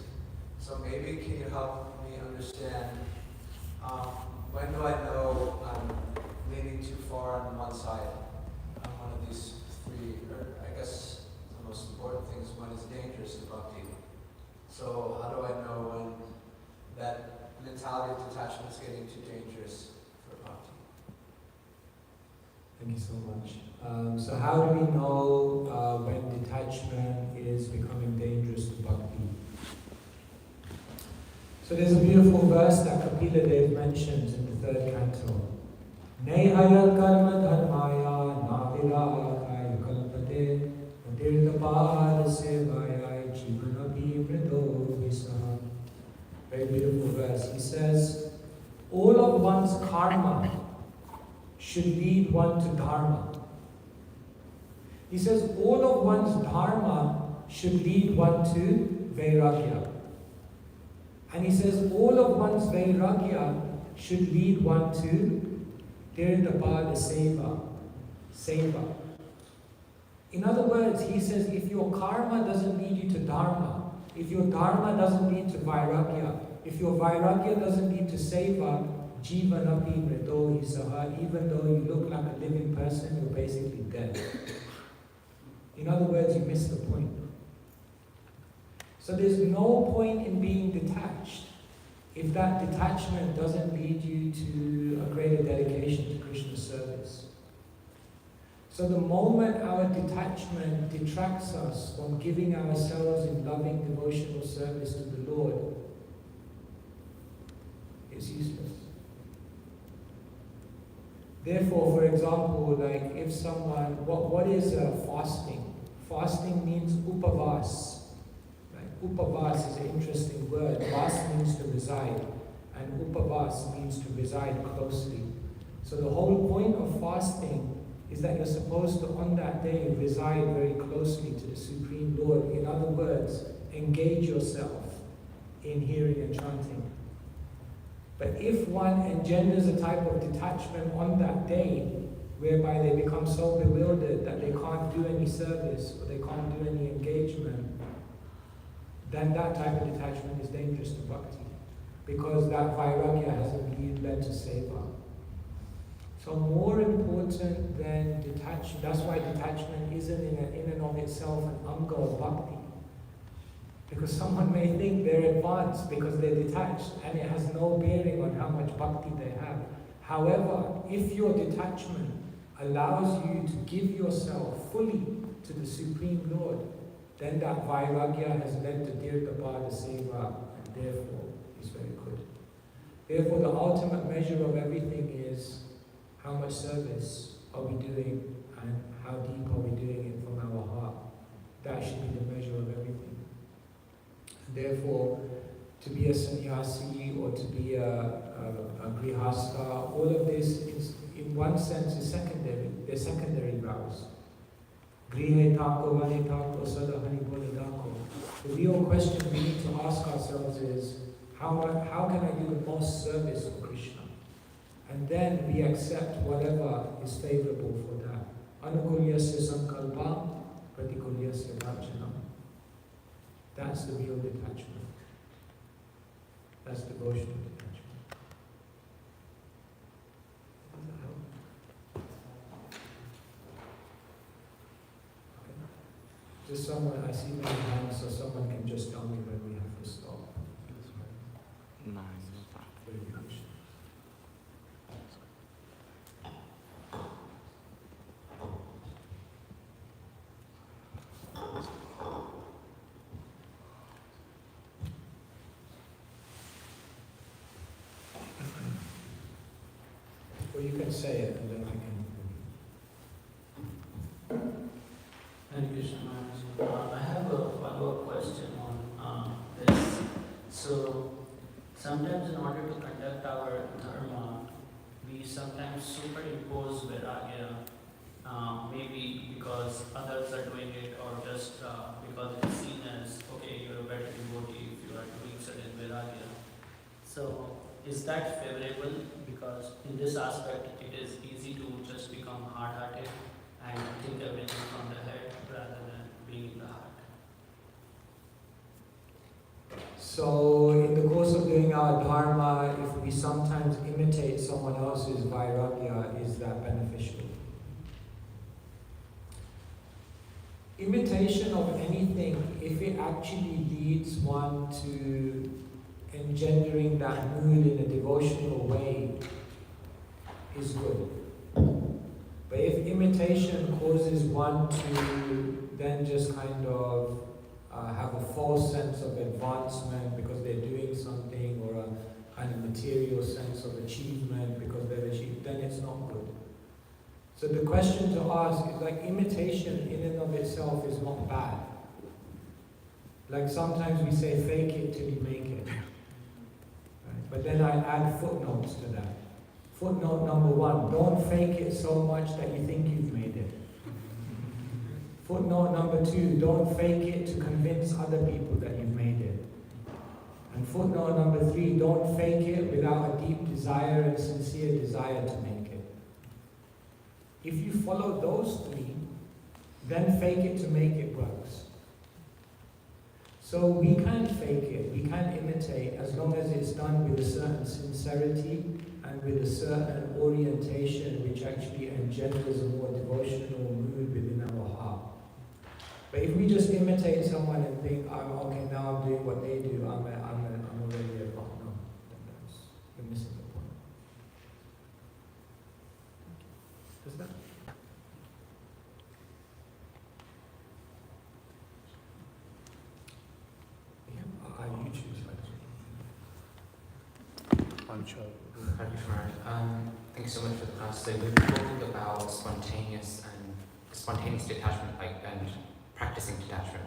So maybe can you help me understand when do I know I'm leaning too far on one side on one of these three? Or I guess the most important thing is when it's dangerous to bhakti. So how do I know when that mentality of detachment is getting too dangerous for bhakti? Thank you so much. So how do we know when detachment is becoming dangerous to bhakti? So there's a beautiful verse that Kapila Dev mentions in the third canto. Nehaya karma dharmaya nave Virakaya Kalpate Udirtapad Sevayai Jivanapi Mrido Visaha. Very beautiful verse. He says, all of one's karma should lead one to dharma. He says, all of one's dharma should lead one to vairagya. And he says, all of one's vairagya should lead one to tirthapada seva. In other words, he says, if your karma doesn't lead you to dharma, if your dharma doesn't lead to vairagya, if your vairagya doesn't lead to seva, jivanapi mrito hisaha, even though you look like a living person, you're basically dead. In other words, you miss the point. So there's no point in being detached if that detachment doesn't lead you to a greater dedication to Krishna's service. So the moment our detachment detracts us from giving ourselves in loving devotional service to the Lord, it's useless. Therefore, for example, like if someone, what is fasting? Fasting means upavas. Upavas is an interesting word. Vas means to reside, and upavas means to reside closely. So the whole point of fasting is that you're supposed to, on that day, reside very closely to the Supreme Lord. In other words, engage yourself in hearing and chanting. But if one engenders a type of detachment on that day, whereby they become so bewildered that they can't do any service or they can't do any engagement, then that type of detachment is dangerous to bhakti, because that vairagya hasn't led to seva. So more important than detachment, that's why detachment isn't in and of itself an anga of bhakti. Because someone may think they're advanced because they're detached, and it has no bearing on how much bhakti they have. However, if your detachment allows you to give yourself fully to the Supreme Lord, then that vairagya has led to tirthapada seva, and therefore is very good. Therefore, the ultimate measure of everything is how much service are we doing and how deep are we doing it from our heart. That should be the measure of everything. And therefore, to be a sannyasi or to be a grihastha, all of this is, in one sense, is secondary. They're secondary vows. Grihe tako, vane tako, sada hani bole tako. The real question we need to ask ourselves is, how can I do the most service for Krishna? And then we accept whatever is favorable for that. Anukulyasya sankalpa, pratikulyasya varjanam. That's the real detachment. That's devotional detachment. Does that help? Okay. Just someone, I see many hands, so someone can just tell me when we have to stop. Nice. Very good. Or you can say it and then I can. Hare Krishna Maharaj. I have a follow-up question on this. So, sometimes in order to conduct our dharma, we sometimes superimpose vairagya, maybe because others are doing it or just because it is seen as, okay, you're a better devotee if you are doing certain vairagya. So, is that favorable? Because in this aspect, it is easy to just become hard-hearted and think everything from the head rather than being in the heart. So, in the course of doing our dharma, if we sometimes imitate someone else's vairagya, is that beneficial? Imitation of anything, if it actually leads one to engendering that mood in a devotional way, is good. But if imitation causes one to then just kind of have a false sense of advancement because they're doing something, or a kind of material sense of achievement because they've achieved, then it's not good. So the question to ask is like imitation in and of itself is not bad. Like sometimes we say fake it till you make it. Right? But then I add footnotes to that. Footnote number 1, don't fake it so much that you think you've made it. Footnote number 2, don't fake it to convince other people that you've made it. And footnote number 3, don't fake it without a deep desire and sincere desire to make it. If you follow those 3, then fake it to make it works. So we can't fake it, we can't imitate as long as it's done with a certain sincerity and with a certain orientation which actually engenders a more devotional mood within our heart. But if we just imitate someone and think, I'm okay, now I'm doing what they do, I'm already a rock, no, you're missing the point. Does that? You choose. Thank you, thank you so much for the class. So we were talking about spontaneous detachment, and practicing detachment.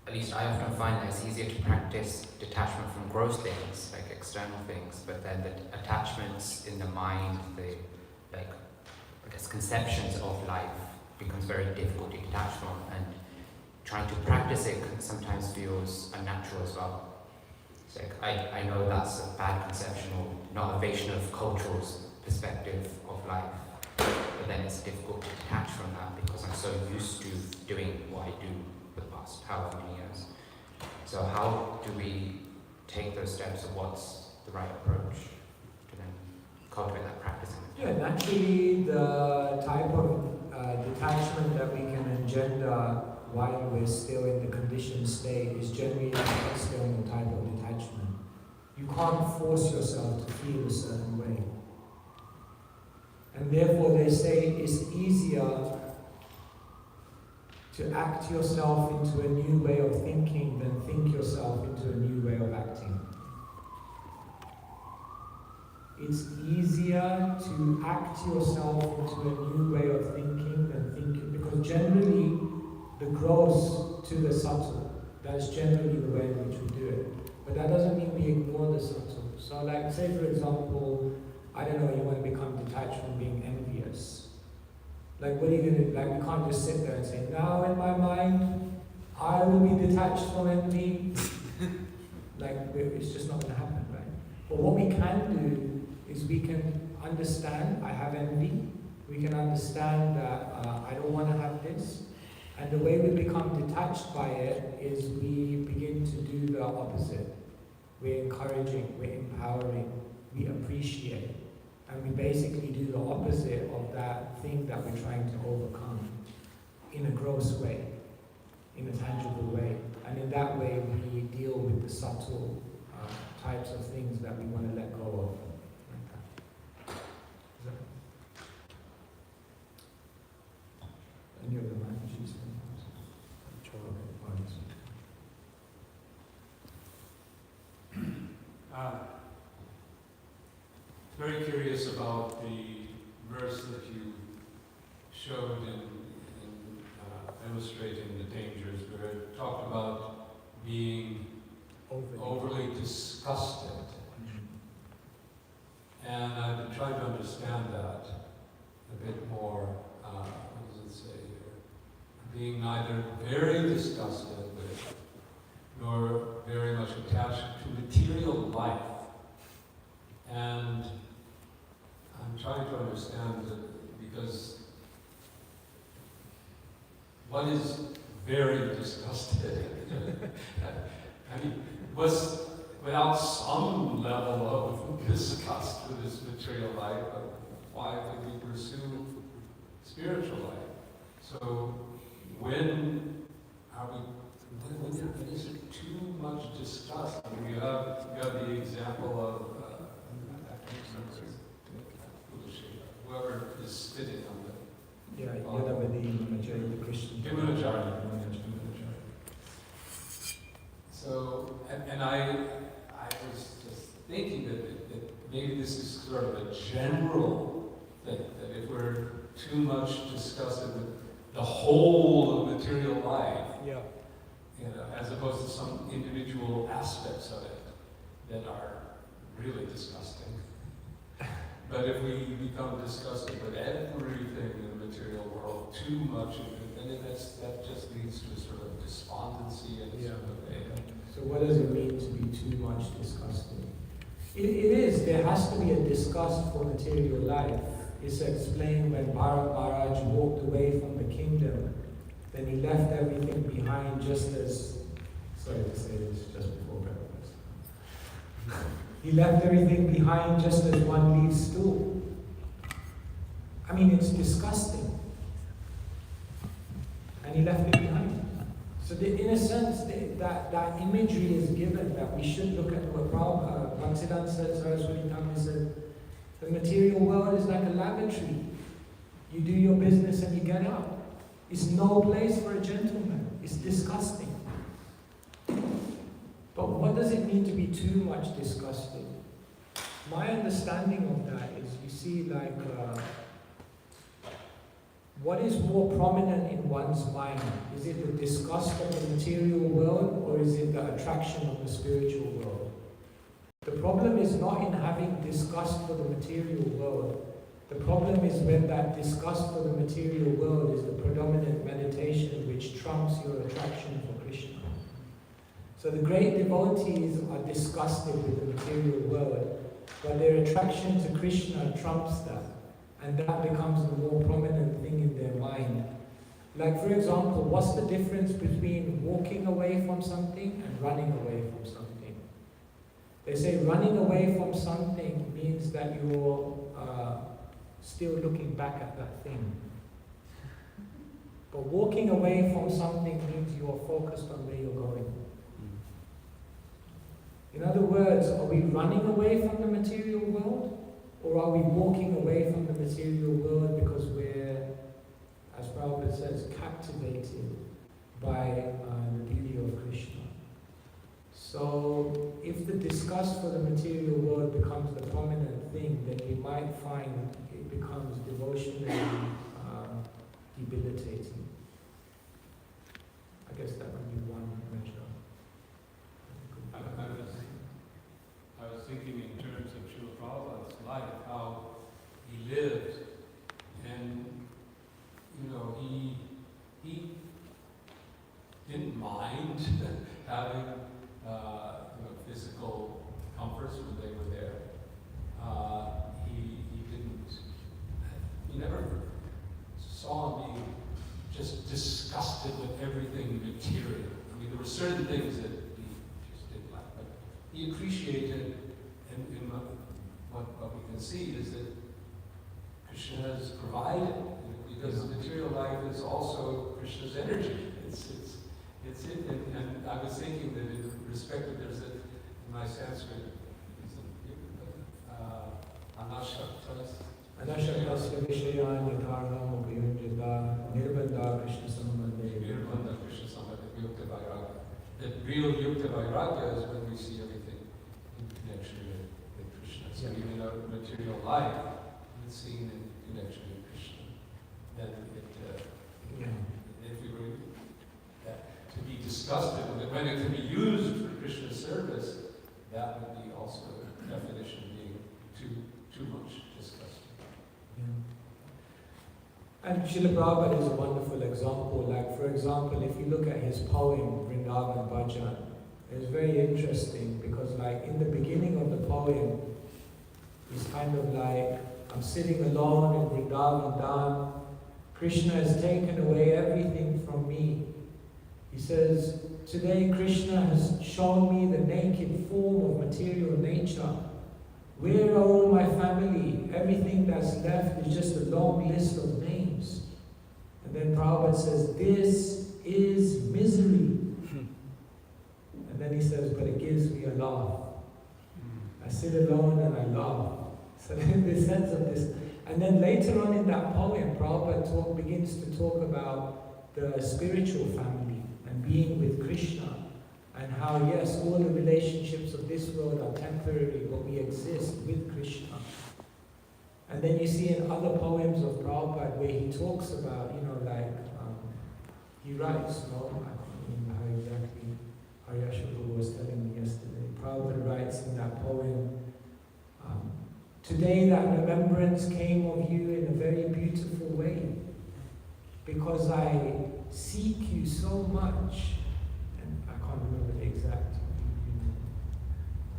At least I often find that it's easier to practice detachment from gross things, like external things, but then the attachments in the mind, conceptions of life becomes very difficult to detach from, and trying to practice it sometimes feels unnatural as well. So I know that's a bad conception or not a Vaishnav cultural perspective of life, but then it's difficult to detach from that because I'm so used to doing what I do for the past however many years. So how do we take those steps of what's the right approach to then cultivate that practice? Yeah, naturally the type of detachment that we can engender while we're still in the conditioned state is generally an external type of detachment. You can't force yourself to feel a certain way. And therefore they say it's easier to act yourself into a new way of thinking than think yourself into a new way of acting. It's easier to act yourself into a new way of thinking than thinking, because generally the gross to the subtle, that's generally the way in which we do it. But that doesn't mean we ignore the subtle. So like, say for example, I don't know, you want to become detached from being envious. Like, what are you going to do? Like, we can't just sit there and say, now in my mind, I will be detached from envy. Like, it's just not going to happen, right? But what we can do is we can understand, I have envy. We can understand that I don't want to have this. And the way we become detached by it is we begin to do the opposite. We're encouraging, we're empowering, we appreciate. And we basically do the opposite of that thing that we're trying to overcome in a gross way, in a tangible way. And in that way, we deal with the subtle types of things that we want to let go of. Like that. Any of the languages? Very curious about the verse that you showed in illustrating the dangers, where it talked about being overly disgusted. And I've been trying to understand that a bit more. What does it say here? Being neither very disgusted with, nor very much attached to material life. And I'm trying to understand it because what is very disgusted? I mean, was without some level of disgust with this material life, why would we pursue spiritual life? So when are we? When is it too much disgust? I mean, you have the example of whoever is spitting on the Yadavadi, Christian. So, and I was just thinking that maybe this is sort of a general the whole of material life, Yeah. as opposed to some individual aspects of it that are really disgusting. But if we become disgusted with everything in the material world, too much of it, then that just leads to a sort of despondency and Yeah. sort of a... So what does it mean to be too much disgusted? It is, there has to be a disgust for material life. It's explained when Bharat Maharaj walked away from the kingdom, then he left everything behind just as, sorry to say this just before breakfast. He left everything behind just as one leaves stool. I mean, it's disgusting. And he left it behind. So in a sense, that imagery is given that we should look at what Bhaktivedanta says, Saraswati Thakur said, the material world is like a lavatory. You do your business and you get out. It's no place for a gentleman. It's disgusting. But what does it mean to be too much disgusted? My understanding of that is, you see, like, what is more prominent in one's mind? Is it the disgust of the material world, or is it the attraction of the spiritual world? The problem is not in having disgust for the material world. The problem is when that disgust for the material world is the predominant meditation which trumps your attraction for Krishna. So the great devotees are disgusted with the material world, but their attraction to Krishna trumps that. And that becomes the more prominent thing in their mind. Like, for example, what's the difference between walking away from something and running away from something? They say running away from something means that you're still looking back at that thing. But walking away from something means you're focused on where you're going. In other words, are we running away from the material world? Or are we walking away from the material world because we're, as Prabhupada says, captivated by the beauty of Krishna? So, if the disgust for the material world becomes the prominent thing, then you might find it becomes devotionally debilitating. I guess that would be one measure. I was thinking in terms of Srila Prabhupada's life, how he lived, and he didn't mind having physical comforts when they were there. He never saw me just disgusted with everything material. I mean, there were certain things that he just didn't like, but he appreciated, and what we can see is that Krishna has provided, because material life is also Krishna's energy. It's it, and I was thinking that in respect of there's in my Sanskrit, Anashaktasya Vishayani Dharma Upayunjita Nirbandha Krishna Sambandhe. Nirbandha Krishna Sambandhe, Yukta Vairagya. That real Yukta Vairagya is when we see everything in connection with Krishna. So even our material life is seen in connection with Krishna. Then if we were to be disgusted with it, when it can be used for Krishna's service, that would be also a definition of being too much disgusted. Yeah. And Srila Prabhupada is a wonderful example. Like, for example, if you look at his poem, Vrindavan Bhajan, it's very interesting because, like, in the beginning of the poem, he's kind of like, I'm sitting alone in Vrindavan Dham. Krishna has taken away everything from me. He says, today Krishna has shown me the naked form of material nature. Where are all my family? Everything that's left is just a long list of names. And then Prabhupada says, this is misery. And then he says, but it gives me a laugh. I sit alone and I laugh. So in the sense of this. And then later on in that poem, Prabhupada begins to talk about the spiritual family and being with Krishna. And how, yes, all the relationships of this world are temporary, but we exist with Krishna. And then you see in other poems of Prabhupada where he talks about, writes, no, I can't remember how exactly Haryashvara was telling me yesterday. Prabhupada writes in that poem, today that remembrance came of you in a very beautiful way, because I seek you so much, and I can't remember the exact.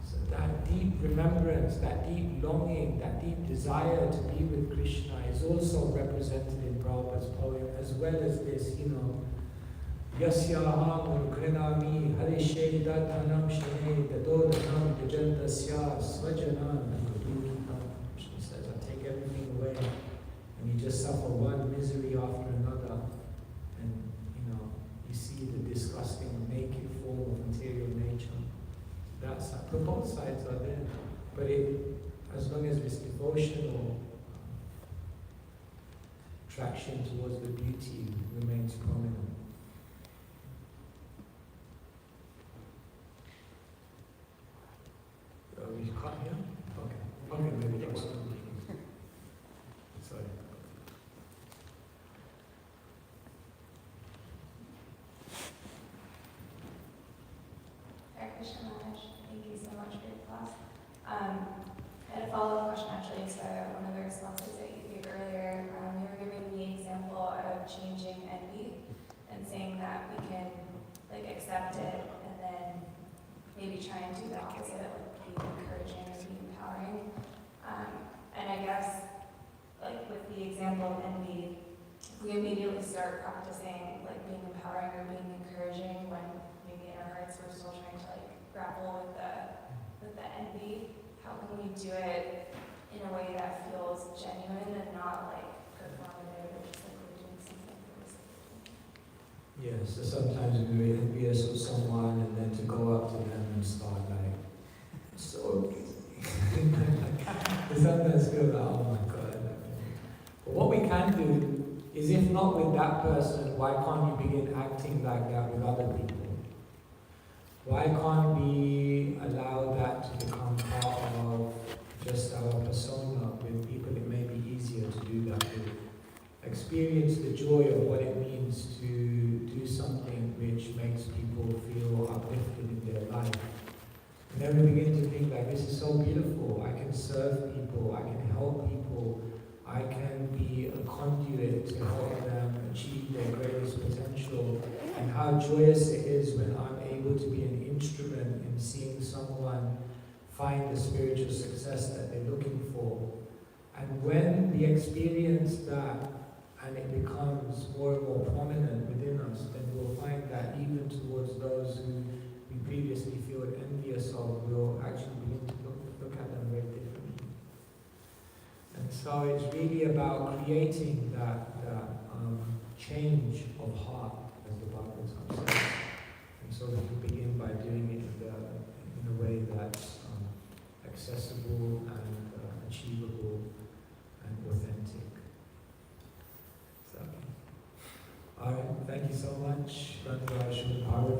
So that deep remembrance, that deep longing, that deep desire to be with Krishna is also represented in Prabhupada's poem, as well as this, Yasyaham Urkrinami Harishe Dadhanam Shane Dadodhanam Gajantasya Svajanan Kudukitam. Krishna says, I take everything away, and you just suffer one misery after another, and you see the disgusting naked form of material nature. That's but both sides are there. But as long as this devotional attraction towards the beauty remains prominent. You can't hear? Okay, maybe that's sorry. Hare Krishna Maharaj, thank you so much for your class. I had a follow-up question actually to one of the responses that you gave earlier. You were giving the example of changing envy and saying that we can accept it and then maybe try and do the opposite, be encouraging or be empowering. And I guess with the example of envy, we immediately start practicing being empowering or being encouraging when maybe in our hearts we're still trying to grapple with the envy. How can we do it in a way that feels genuine and not performative or just we're doing something for the sake of doing? Yes, so sometimes we're envious of someone and then to go up to them and start so we sometimes feel oh my God. But what we can do is, if not with that person, why can't you begin acting like that with other people? Why can't we allow that to become part of just our persona? With people it may be easier to do that with. Experience the joy of what it means to do something which makes people feel uplifted in their life. And then we begin to think this is so beautiful. I can serve people, I can help people, I can be a conduit to help them achieve their greatest potential. And how joyous it is when I'm able to be an instrument in seeing someone find the spiritual success that they're looking for. And when we experience that, and it becomes more and more prominent within us, then we'll find that even towards those who we previously feel envious of, we'll actually begin to look at them very differently. And so it's really about creating that change of heart, as the Bhagavatam says. And so we can begin by doing it in a way that's accessible and achievable and authentic. Alright, thank you so much. Śrimad Bhāgavatam.